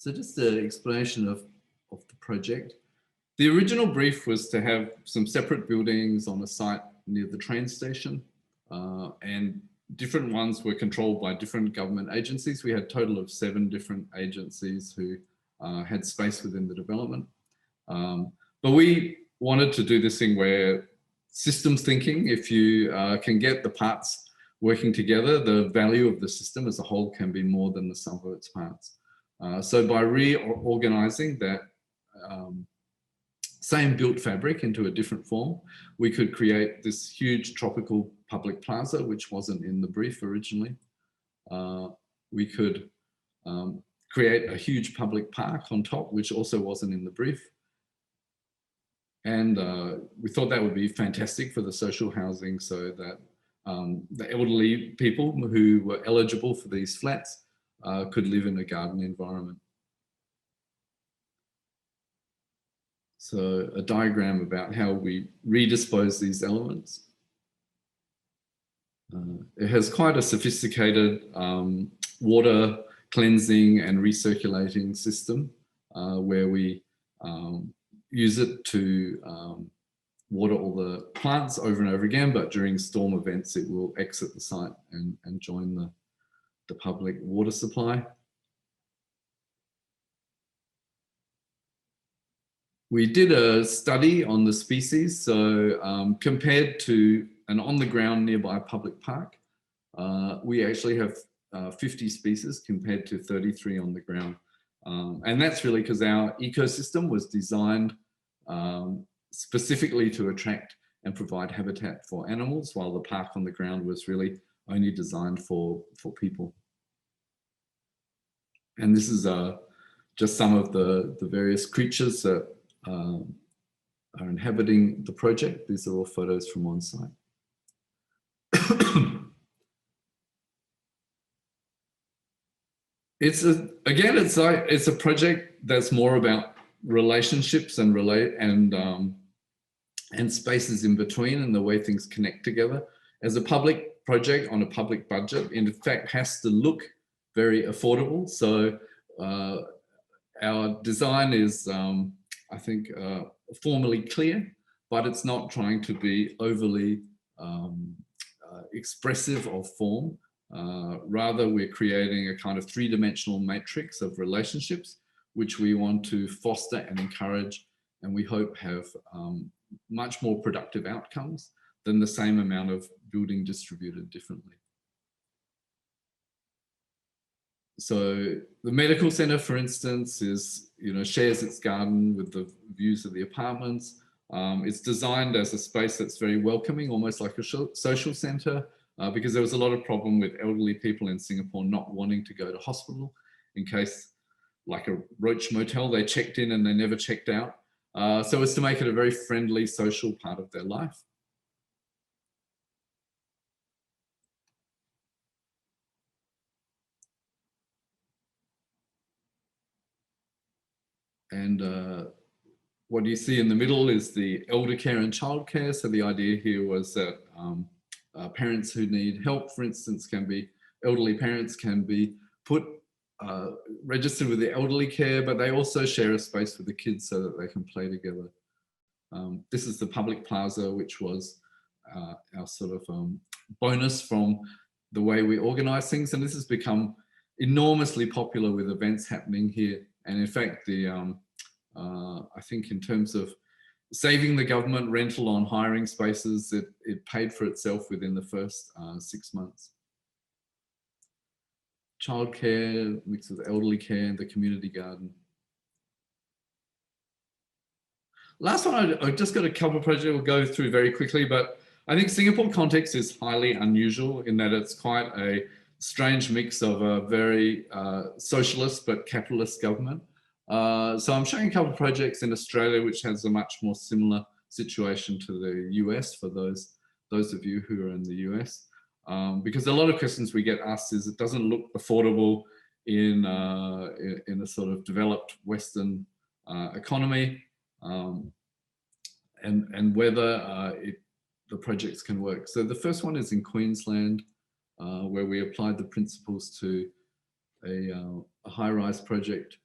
So just an explanation of the project. The original brief was to have some separate buildings on a site near the train station, and different ones were controlled by different government agencies. We had a total of 7 different agencies who had space within the development. But we wanted to do this thing where systems thinking, if you can get the parts working together, the value of the system as a whole can be more than the sum of its parts. So by reorganizing that same built fabric into a different form, we could create this huge tropical public plaza, which wasn't in the brief originally. We could create a huge public park on top, which also wasn't in the brief. And we thought that would be fantastic for the social housing, so that the elderly people who were eligible for these flats could live in a garden environment. So a diagram about how we redispose these elements. It has quite a sophisticated water cleansing and recirculating system where we use it to water all the plants over and over again, but during storm events, it will exit the site and join the public water supply. We did a study on the species, so compared to an on-the-ground nearby public park, we actually have 50 species compared to 33 on the ground. And that's really because our ecosystem was designed specifically to attract and provide habitat for animals, while the park on the ground was really only designed for people. And this is just some of the various creatures that are inhabiting the project. These are all photos from on site. It's a project that's more about relationships and spaces in between and the way things connect together. As a public project on a public budget, in fact, has to look very affordable. So our design is, I think, formally clear, but it's not trying to be overly expressive of form. Rather, we're creating a kind of three-dimensional matrix of relationships, which we want to foster and encourage, and we hope have much more productive outcomes than the same amount of building distributed differently. So the medical center, for instance, is, shares its garden with the views of the apartments. It's designed as a space that's very welcoming, almost like a social center, because there was a lot of problem with elderly people in Singapore not wanting to go to hospital in case, like a roach motel, they checked in and they never checked out. So it's to make it a very friendly social part of their life. And what you see in the middle is the elder care and childcare. So the idea here was that parents who need help, for instance, elderly parents can be registered with the elderly care, but they also share a space with the kids so that they can play together. This is the public plaza, which was our sort of bonus from the way we organize things. And this has become enormously popular with events happening here. And in fact, I think in terms of saving the government rental on hiring spaces, it paid for itself within the first 6 months. Childcare mixed with elderly care, the community garden. Last one, I just got a couple of projects we'll go through very quickly, but I think Singapore context is highly unusual in that it's quite a strange mix of a very socialist but capitalist government. So I'm showing a couple of projects in Australia which has a much more similar situation to the US for those of you who are in the US. Because a lot of questions we get asked is it doesn't look affordable in a sort of developed Western economy, and whether the projects can work. So the first one is in Queensland, where we applied the principles to a high-rise project.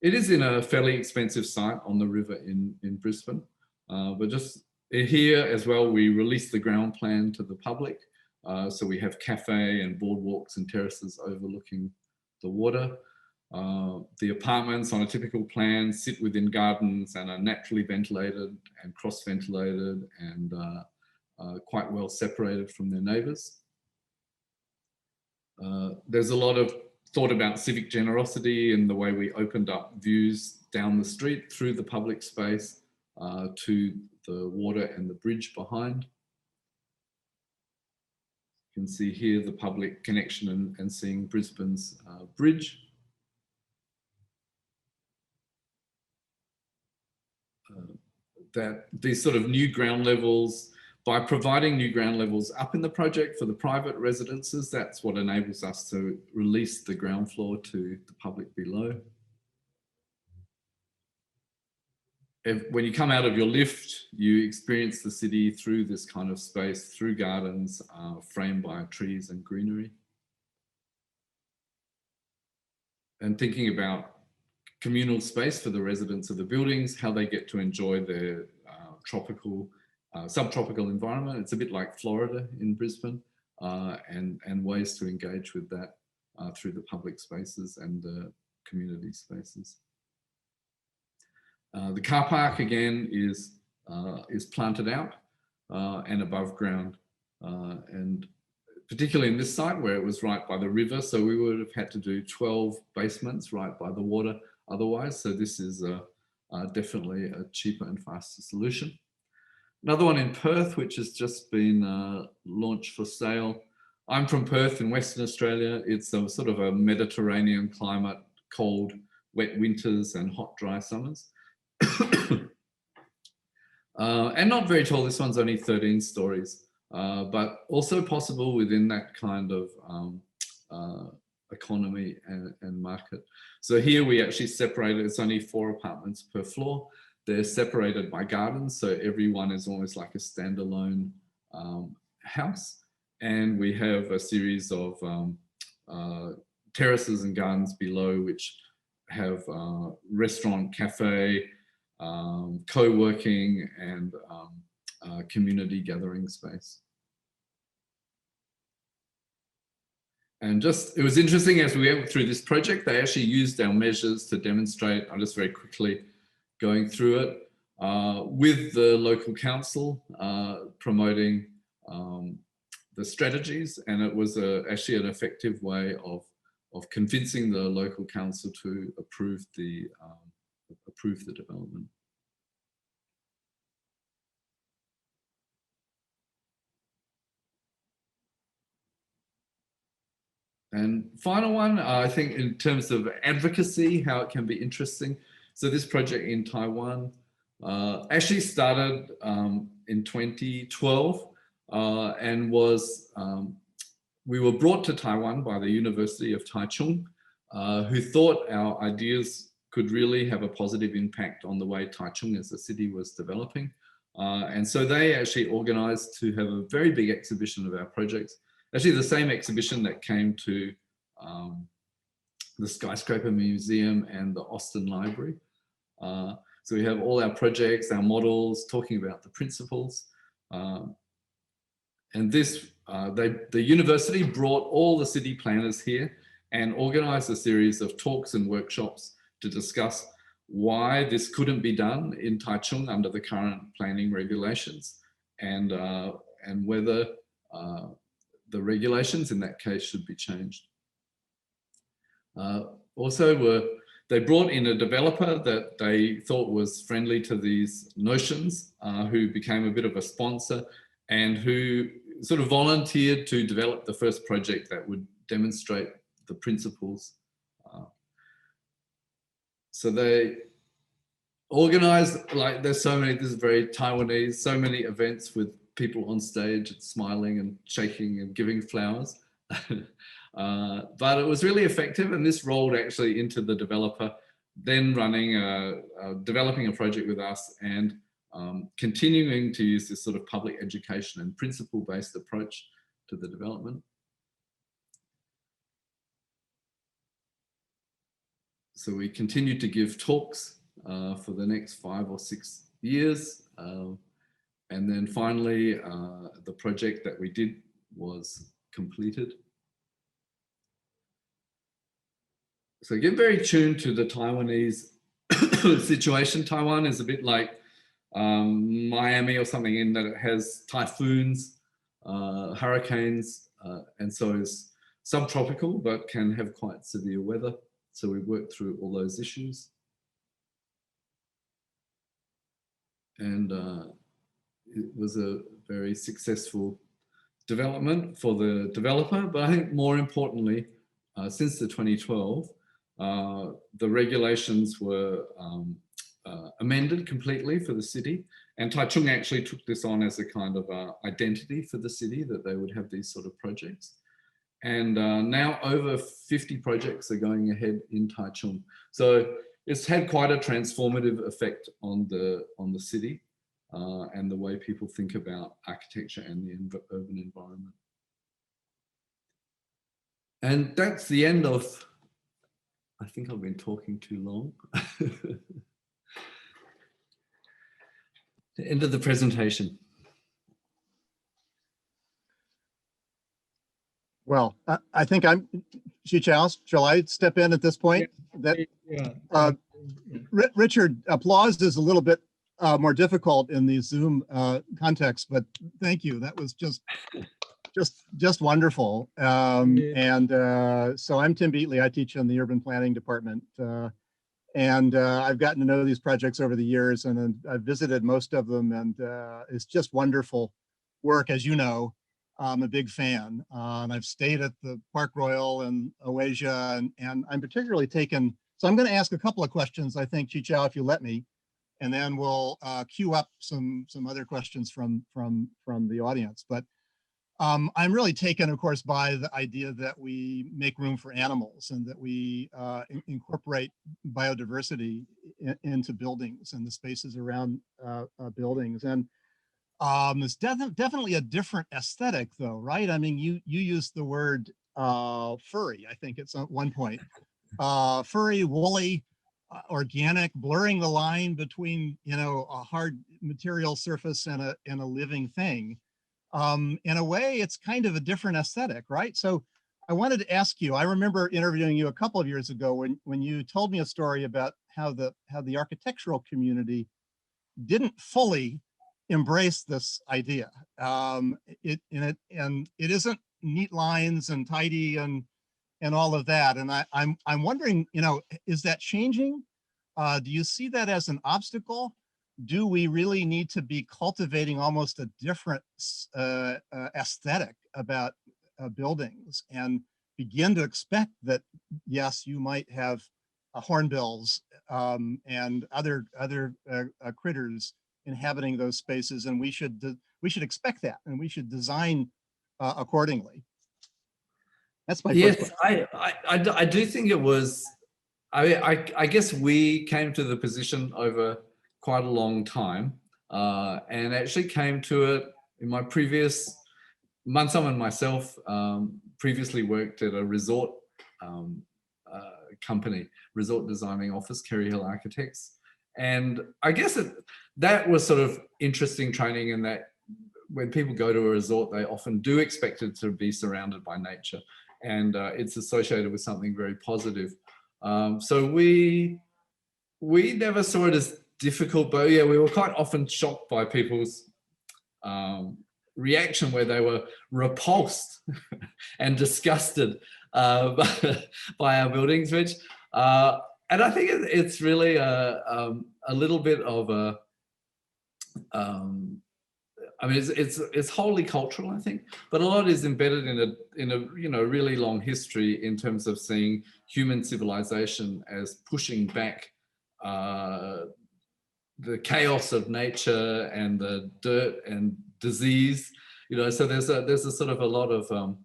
It is in a fairly expensive site on the river in Brisbane, but just here as well, we released the ground plan to the public. So we have cafe and boardwalks and terraces overlooking the water. The apartments on a typical plan sit within gardens and are naturally ventilated and cross-ventilated and quite well separated from their neighbours. There's a lot of thought about civic generosity in the way we opened up views down the street through the public space to the water and the bridge behind. You can see here the public connection and seeing Brisbane's bridge. That these sort of new ground levels by providing new ground levels up in the project for the private residences, that's what enables us to release the ground floor to the public below. When you come out of your lift, you experience the city through this kind of space, through gardens framed by trees and greenery. And thinking about communal space for the residents of the buildings, how they get to enjoy their tropical, subtropical environment. It's a bit like Florida in Brisbane, and ways to engage with that through the public spaces and the community spaces. The car park again is planted out and above ground, and particularly in this site where it was right by the river, so we would have had to do 12 basements right by the water otherwise. So this is definitely a cheaper and faster solution. Another one in Perth, which has just been launched for sale. I'm from Perth in Western Australia. It's a sort of a Mediterranean climate, cold, wet winters and hot, dry summers. And not very tall. This one's only 13 stories, but also possible within that kind of economy and market. So here we actually separated, it's only 4 apartments per floor. They're separated by gardens, so everyone is almost like a standalone house. And we have a series of terraces and gardens below, which have restaurant, cafe, co-working and community gathering space. And just, it was interesting as we went through this project, they actually used our measures to demonstrate, I'm just very quickly going through it, with the local council promoting the strategies, and it was actually an effective way of convincing the local council to approve the development. And final one, I think in terms of advocacy, how it can be interesting. So this project in Taiwan actually started in 2012 and was, we were brought to Taiwan by the University of Taichung, who thought our ideas could really have a positive impact on the way Taichung as a city was developing. And so they actually organized to have a very big exhibition of our projects. Actually, the same exhibition that came to the Skyscraper Museum and the Austin Library. So we have all our projects, our models, talking about the principles. And this, the university brought all the city planners here and organized a series of talks and workshops to discuss why this couldn't be done in Taichung under the current planning regulations, and whether the regulations in that case should be changed. Also, they brought in a developer that they thought was friendly to these notions, who became a bit of a sponsor and who sort of volunteered to develop the first project that would demonstrate the principles. So they organized, like there's so many, this is very Taiwanese, so many events with people on stage and smiling and shaking and giving flowers. But it was really effective, and this rolled actually into the developer then running developing a project with us and continuing to use this sort of public education and principle-based approach to the development. So we continued to give talks for the next 5 or 6 years. And then finally, the project that we did was completed. So get very tuned to the Taiwanese situation. Taiwan is a bit like Miami or something in that it has typhoons, hurricanes, and so is subtropical, but can have quite severe weather. So we worked through all those issues. And it was a very successful development for the developer, but I think more importantly, since the 2012, the regulations were amended completely for the city, And Taichung actually took this on as a kind of identity for the city, that they would have these sort of projects. And now over 50 projects are going ahead in Taichung. So it's had quite a transformative effect on the city and the way people think about architecture and the urban environment. And that's the end of, I think I've been talking too long. The end of the presentation. Well, I think I'm, Xichao, shall I step in at this point? Richard, applause is a little bit more difficult in the Zoom context, but thank you. That was just wonderful. So I'm Tim Beatley. I teach in the urban planning department. I've gotten to know these projects over the years, and I've visited most of them, and it's just wonderful work, as you know. I'm a big fan, and I've stayed at the Park Royal and Oasia, and I'm particularly taken. So I'm going to ask a couple of questions, I think, Xichao, if you let me, and then we'll queue up some other questions from the audience. But I'm really taken, of course, by the idea that we make room for animals and that we incorporate biodiversity into buildings and the spaces around buildings. And it's definitely a different aesthetic, though, right? I mean, you used the word furry, I think it's at one point. Furry, woolly, organic, blurring the line between, you know, a hard material surface and a living thing. In a way, it's kind of a different aesthetic, right? So I wanted to ask you, I remember interviewing you a couple of years ago when you told me a story about how the architectural community didn't fully embrace this idea. It isn't neat lines and tidy and all of that. And I'm wondering, you know, is that changing? Do you see that as an obstacle? Do we really need to be cultivating almost a different aesthetic about buildings and begin to expect that, yes, you might have hornbills and other critters inhabiting those spaces, and we should expect that, and we should design accordingly. That's my first question. I do think it was. I guess we came to the position over quite a long time, and actually came to it in my previous. Mun Summ and myself previously worked at a resort company, resort designing office, Kerry Hill Architects. And I guess that was sort of interesting training in that when people go to a resort, they often do expect it to be surrounded by nature, and it's associated with something very positive. So we never saw it as difficult, but yeah, we were quite often shocked by people's reaction, where they were repulsed and disgusted by our buildings, which and I think it's really a little bit of a I mean, it's wholly cultural, I think, but a lot is embedded in a you know, really long history in terms of seeing human civilization as pushing back the chaos of nature and the dirt and disease, you know. So there's a sort of a lot of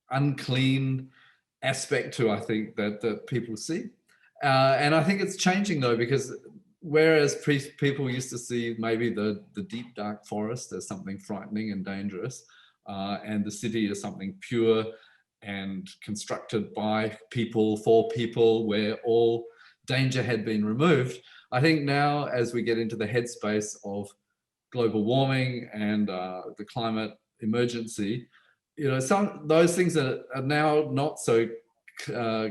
unclean aspect to, I think, that people see, and I think it's changing though, because whereas people used to see maybe the deep dark forest as something frightening and dangerous, and the city as something pure and constructed by people for people, where all danger had been removed, I think now as we get into the headspace of global warming and the climate emergency, you know, those things are now not so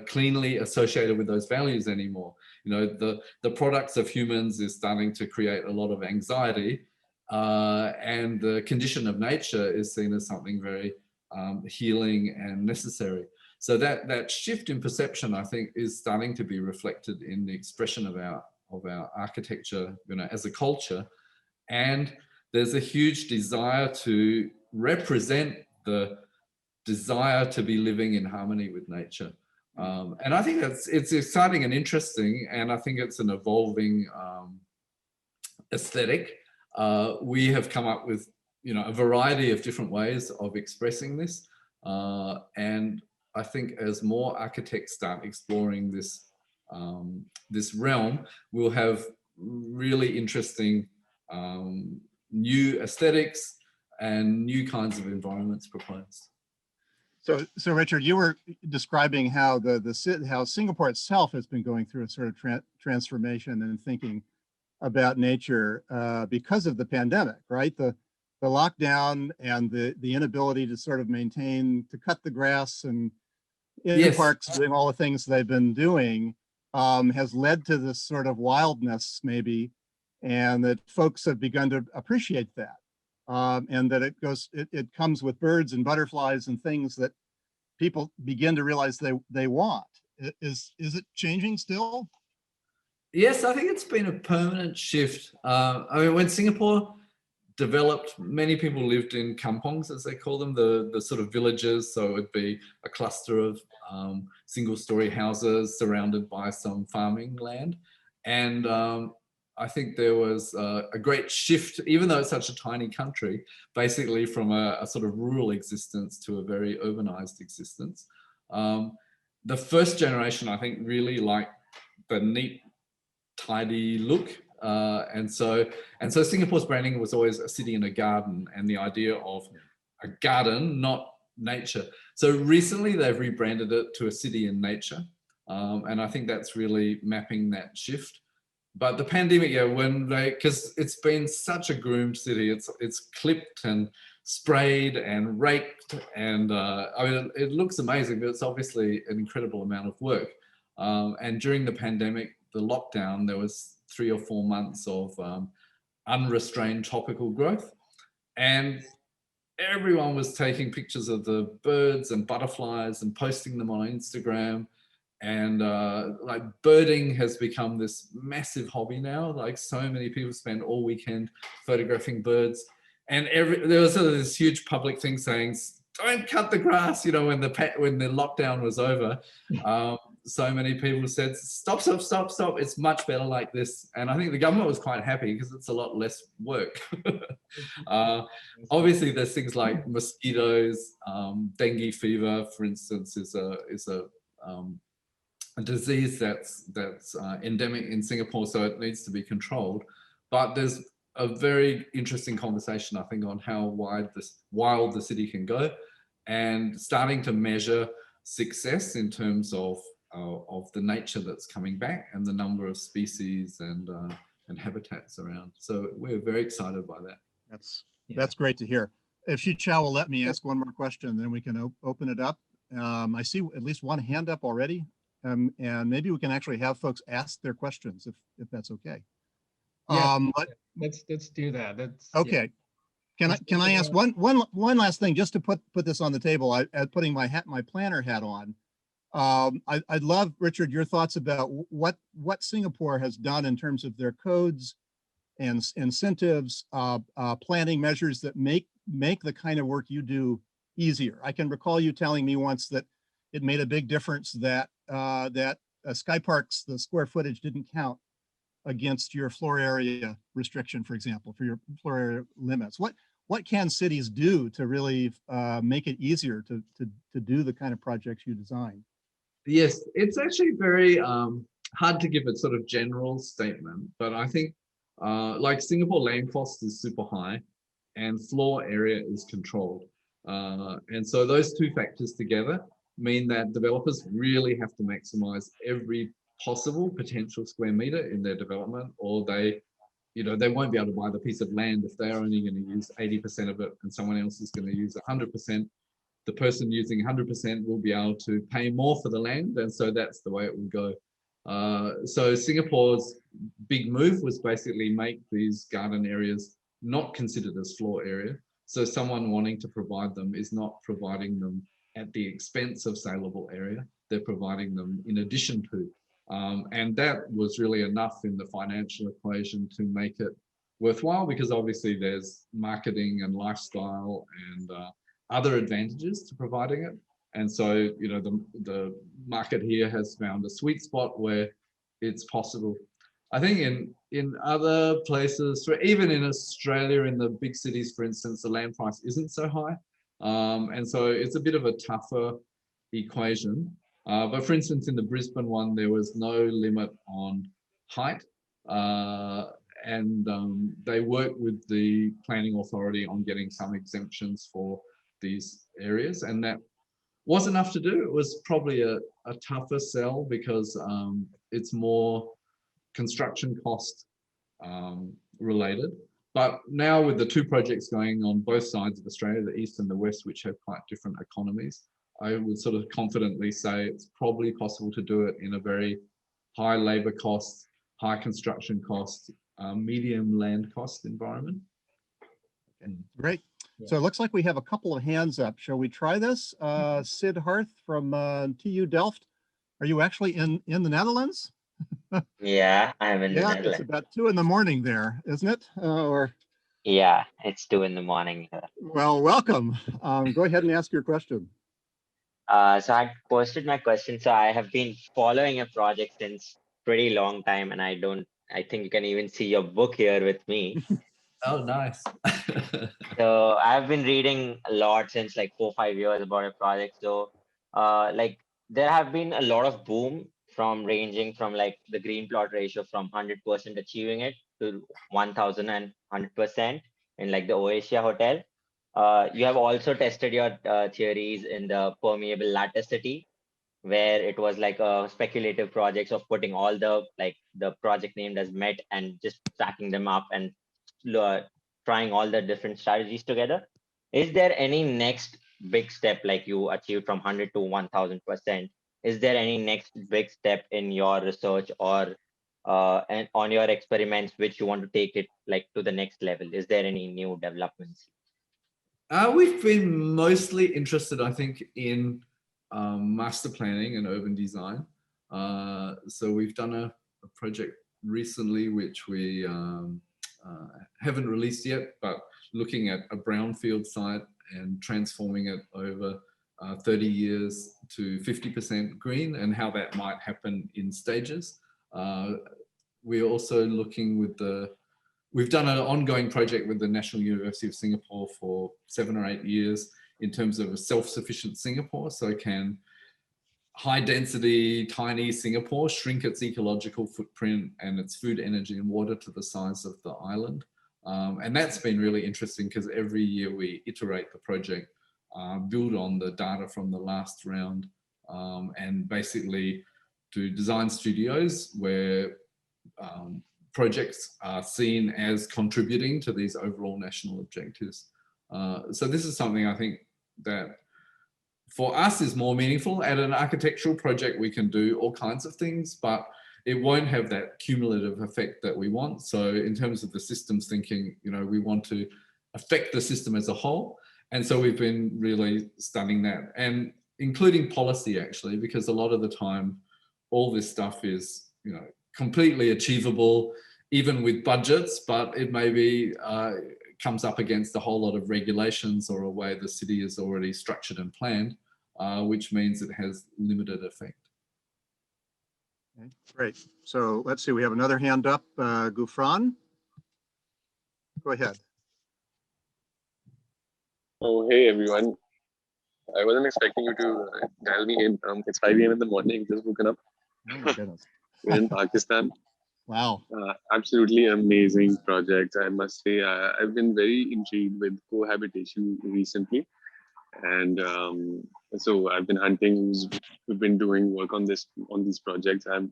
cleanly associated with those values anymore. You know, the products of humans is starting to create a lot of anxiety, and the condition of nature is seen as something very healing and necessary. So that shift in perception, I think, is starting to be reflected in the expression of our architecture, you know, as a culture. And there's a huge desire to represent the desire to be living in harmony with nature. And I think it's exciting and interesting, and I think it's an evolving aesthetic, we have come up with, you know, a variety of different ways of expressing this. And I think as more architects start exploring this, this realm, we'll have really interesting new aesthetics and new kinds of environments proposed. So Richard, you were describing how how Singapore itself has been going through a sort of transformation and thinking about nature because of the pandemic, right? The lockdown and the inability to sort of to cut the grass and in Yes. parks, doing all the things they've been doing has led to this sort of wildness maybe, and that folks have begun to appreciate that. And that it comes with birds and butterflies and things that people begin to realize they want. Is it changing still? Yes, I think it's been a permanent shift. I mean, when Singapore developed, many people lived in kampongs, as they call them, the sort of villages. So it would be a cluster of single-story houses surrounded by some farming land. And I think there was a great shift, even though it's such a tiny country, basically from a sort of rural existence to a very urbanized existence. The first generation, I think, really liked the neat, tidy look. And so Singapore's branding was always a city in a garden, and the idea of a garden, not nature. So recently they've rebranded it to a city in nature. And I think that's really mapping that shift. But the pandemic, yeah, because it's been such a groomed city, it's clipped and sprayed and raked, and I mean, it looks amazing, but it's obviously an incredible amount of work. And during the pandemic, the lockdown, there was 3 or 4 months of unrestrained tropical growth, and everyone was taking pictures of the birds and butterflies and posting them on Instagram. And like birding has become this massive hobby now. Like so many people spend all weekend photographing birds, and there was sort of this huge public thing saying, "Don't cut the grass." You know, when the lockdown was over, so many people said, "Stop! It's much better like this." And I think the government was quite happy because it's a lot less work. Obviously, there's things like mosquitoes, dengue fever, for instance, is a disease that's endemic in Singapore, so it needs to be controlled. But there's a very interesting conversation, I think, on how wild the city can go, and starting to measure success in terms of the nature that's coming back and the number of species and habitats around. So we're very excited by that. That's great to hear. If Xu Chao will let me ask one more question, then we can open it up. I see at least one hand up already. And maybe we can actually have folks ask their questions if that's okay. Yeah, let's do that. Okay. Yeah. Can I ask one last thing just to put this on the table? Putting my planner hat on. I'd love, Richard, your thoughts about what Singapore has done in terms of their codes and incentives, planning measures that make the kind of work you do easier. I can recall you telling me once that it made a big difference that Sky Parks, the square footage didn't count against your floor area restriction, for example, for your floor area limits. What can cities do to really make it easier to do the kind of projects you design? Yes, it's actually very hard to give a sort of general statement, but I think like Singapore land cost is super high and floor area is controlled. And so those two factors together mean that developers really have to maximize every possible potential square meter in their development, or they won't be able to buy the piece of land if they're only going to use 80% of it and someone else is going to use 100%. The person using 100% will be able to pay more for the land, and so that's the way it will go. So Singapore's big move was basically make these garden areas not considered as floor area. So someone wanting to provide them is not providing them at the expense of saleable area. They're providing them in addition to. And that was really enough in the financial equation to make it worthwhile, because obviously there's marketing and lifestyle and other advantages to providing it. And so, the market here has found a sweet spot where it's possible. I think in other places, even in Australia, in the big cities, for instance, the land price isn't so high. And so it's a bit of a tougher equation. But for instance, in the Brisbane one, there was no limit on height. And they worked with the planning authority on getting some exemptions for these areas. And that was enough to do. It was probably a tougher sell because it's more construction cost related. But now with the two projects going on both sides of Australia, the East and the West, which have quite different economies, I would sort of confidently say it's probably possible to do it in a very high labor cost, high construction cost, medium land cost environment. Great. So it looks like we have a couple of hands up. Shall we try this? Sid Harth from TU Delft. Are you actually in the Netherlands? Yeah, I'm in the Yeah, Netherlands. it's about 2 in the morning there, isn't it? Yeah, it's 2 in the morning here. Well, welcome. Go ahead and ask your question. So I posted my question. So I have been following a project since pretty long time, and I think you can even see your book here with me. Oh, nice. So I've been reading a lot since like 4 or 5 years about a project. So like there have been a lot of boom ranging from like the green plot ratio from 100% achieving it to 1,000 and 100% in like the Oasia Hotel. You have also tested your theories in the permeable latticity, where it was like a speculative projects of putting all the project named as MET and just stacking them up and trying all the different strategies together. Is there any next big step, like you achieved from 100 to 1,000%? Is there any next big step in your research or and on your experiments which you want to take it like to the next level? Is there any new developments? We've been mostly interested, I think, in master planning and urban design. So we've done a project recently, which we haven't released yet, but looking at a brownfield site and transforming it over 30 years to 50% green and how that might happen in stages. We're also looking with we've done an ongoing project with the National University of Singapore for 7 or 8 years in terms of a self-sufficient Singapore. So can high density, tiny Singapore shrink its ecological footprint and its food, energy and water to the size of the island. And that's been really interesting because every year we iterate the project, build on the data from the last round, and basically do design studios where projects are seen as contributing to these overall national objectives. So this is something I think that for us is more meaningful. At an architectural project, we can do all kinds of things, but it won't have that cumulative effect that we want. So in terms of the systems thinking, you know, we want to affect the system as a whole. And so we've been really studying that, and including policy actually, because a lot of the time, all this stuff is, you know, completely achievable, even with budgets, but it maybe comes up against a whole lot of regulations or a way the city is already structured and planned, which means it has limited effect. Okay, great. So let's see, we have another hand up, Gufran. Go ahead. Oh, hey everyone. I wasn't expecting you to dial me in. It's 5 a.m. in the morning, just woken up. Oh my goodness. We're in Pakistan. Wow. Absolutely amazing project. I must say, I've been very intrigued with cohabitation recently. And so I've been hunting who've been doing work on these projects. I've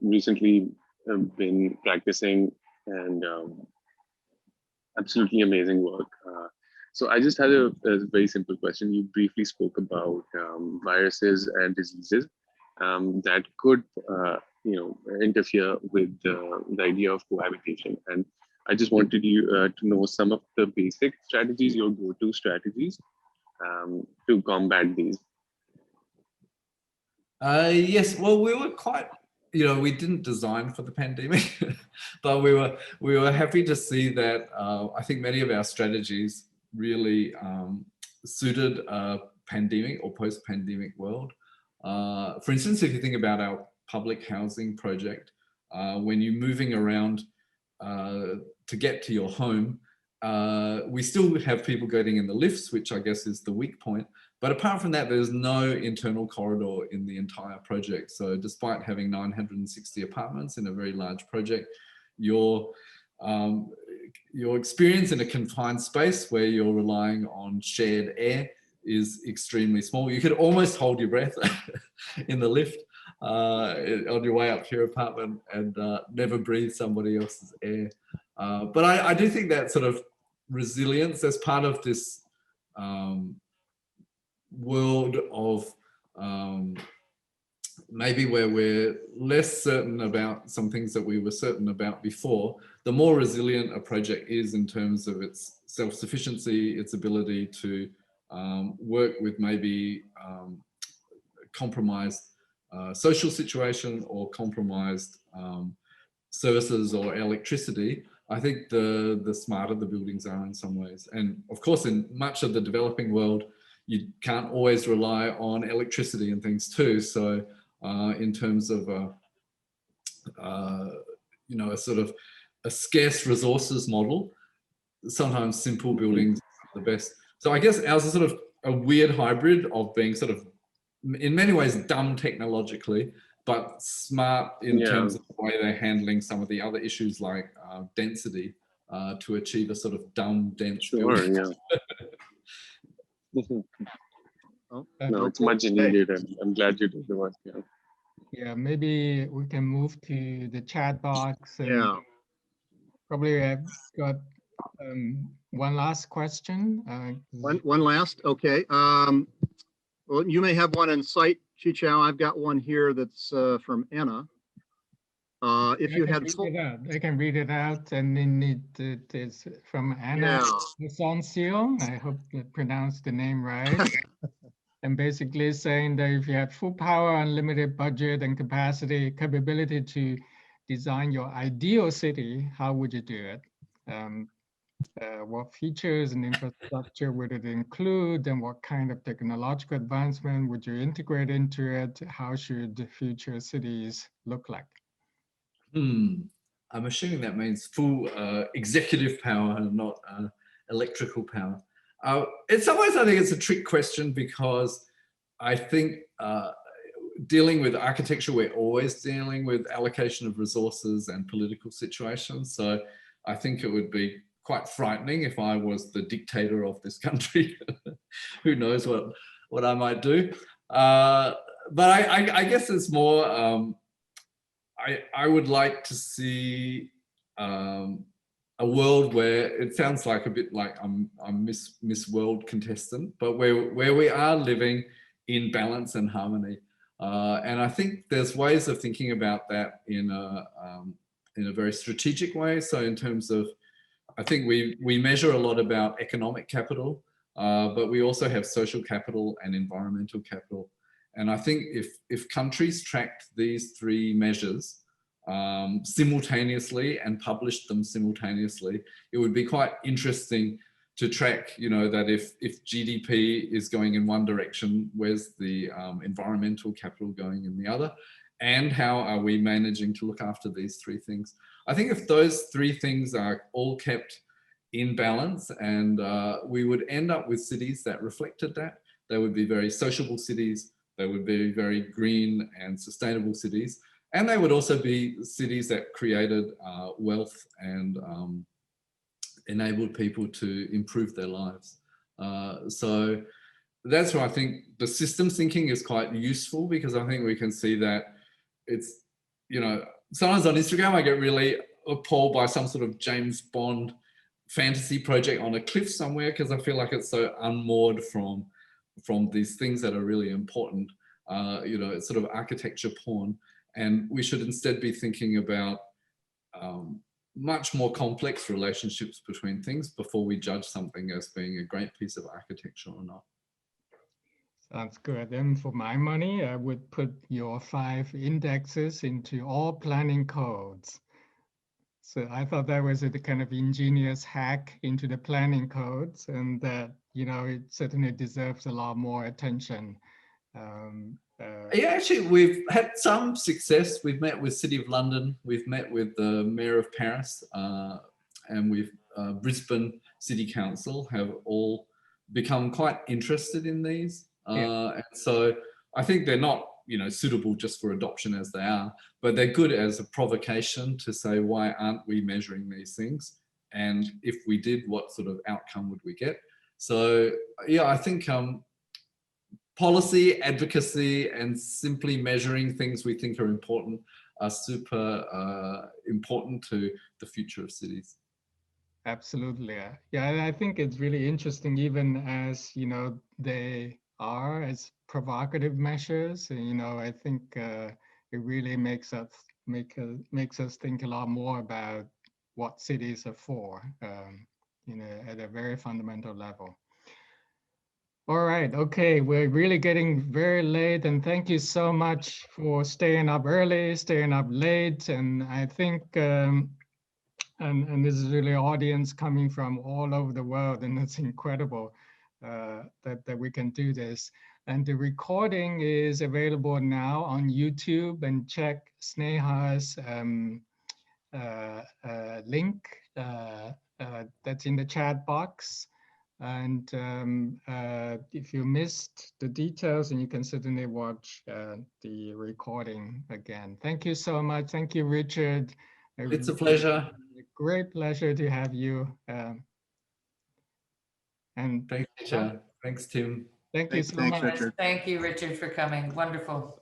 recently been practicing, and absolutely amazing work. So I just had a very simple question. You briefly spoke about viruses and diseases that could interfere with the idea of cohabitation. And I just wanted you to know some of the basic strategies, your go-to strategies to combat these. Yes, well, we were quite, you know, we didn't design for the pandemic, but we were happy to see that I think many of our strategies really suited a pandemic or post-pandemic world. For instance, if you think about our public housing project, when you're moving around to get to your home, we still have people getting in the lifts, which I guess is the weak point. But apart from that, there's no internal corridor in the entire project. So despite having 960 apartments in a very large project, your experience in a confined space where you're relying on shared air is extremely small. You could almost hold your breath in the lift on your way up to your apartment and never breathe somebody else's air. But I do think that sort of resilience as part of this world of maybe where we're less certain about some things that we were certain about before, the more resilient a project is in terms of its self-sufficiency, its ability to work with maybe compromised social situation or compromised services or electricity, I think the smarter the buildings are in some ways. And of course, in much of the developing world, you can't always rely on electricity and things too. So in terms of, you know, a sort of a scarce resources model, sometimes simple buildings are the best. So I guess ours is sort of a weird hybrid of being sort of, in many ways, dumb technologically, but smart in terms of the way they're handling some of the other issues like density to achieve a sort of dumb, dense building. No, it's much needed, and I'm glad you did the work. Yeah, maybe we can move to the chat box. And probably I've got one last question. One last, okay. Well, you may have one in sight, Chichao. I've got one here that's from Anna. If you had full... I can read it out, and then it is from Anna Soncio. I hope I pronounced the name right. And basically saying that if you had full power, unlimited budget and capability to design your ideal city, how would you do it? What features and infrastructure would it include, and what kind of technological advancement would you integrate into it? How should the future cities look like? I'm assuming that means full executive power and not electrical power. In some ways, I think it's a trick question because I think dealing with architecture, we're always dealing with allocation of resources and political situations. So I think it would be quite frightening if I was the dictator of this country. Who knows what I might do. But I guess it's more, I would like to see a world where it sounds like a bit like I'm Miss World contestant, but where we are living in balance and harmony. And I think there's ways of thinking about that in a very strategic way. So in terms of, I think we measure a lot about economic capital, but we also have social capital and environmental capital. And I think if countries tracked these three measures simultaneously and published them simultaneously, it would be quite interesting to track, you know, that if GDP is going in one direction, where's the environmental capital going in the other? And how are we managing to look after these three things? I think if those three things are all kept in balance, and we would end up with cities that reflected that. They would be very sociable cities. They would be very green and sustainable cities. And they would also be cities that created wealth and enabled people to improve their lives. So that's why I think the systems thinking is quite useful, because I think we can see that it's, you know, sometimes on Instagram I get really appalled by some sort of James Bond fantasy project on a cliff somewhere, because I feel like it's so unmoored from these things that are really important. You know, it's sort of architecture porn. And we should instead be thinking about much more complex relationships between things before we judge something as being a great piece of architecture or not. Sounds good. And for my money, I would put your 5 indexes into all planning codes. So I thought that was a kind of ingenious hack into the planning codes, and that, you know, it certainly deserves a lot more attention. Yeah, actually, we've had some success. We've met with City of London, we've met with the Mayor of Paris, and we've Brisbane City Council have all become quite interested in these. And so I think they're not, you know, suitable just for adoption as they are, but they're good as a provocation to say, why aren't we measuring these things? And if we did, what sort of outcome would we get? So yeah, I think policy, advocacy, and simply measuring things we think are important are super important to the future of cities. Absolutely. Yeah, I think it's really interesting, even as, you know, they are as provocative measures. You know, I think it really makes us think a lot more about what cities are for, you know, at a very fundamental level. All right, okay, we're really getting very late, and thank you so much for staying up early, staying up late, and I think, and this is really an audience coming from all over the world, and it's incredible that we can do this. And the recording is available now on YouTube, and check Sneha's link that's in the chat box. And if you missed the details, and you can certainly watch the recording again. Thank you so much. Thank you, Richard. It's a pleasure. A great pleasure to have you. And thanks, Richard. Thanks, Tim. Thank you so Thanks, much. Richard. Thank you, Richard, for coming. Wonderful.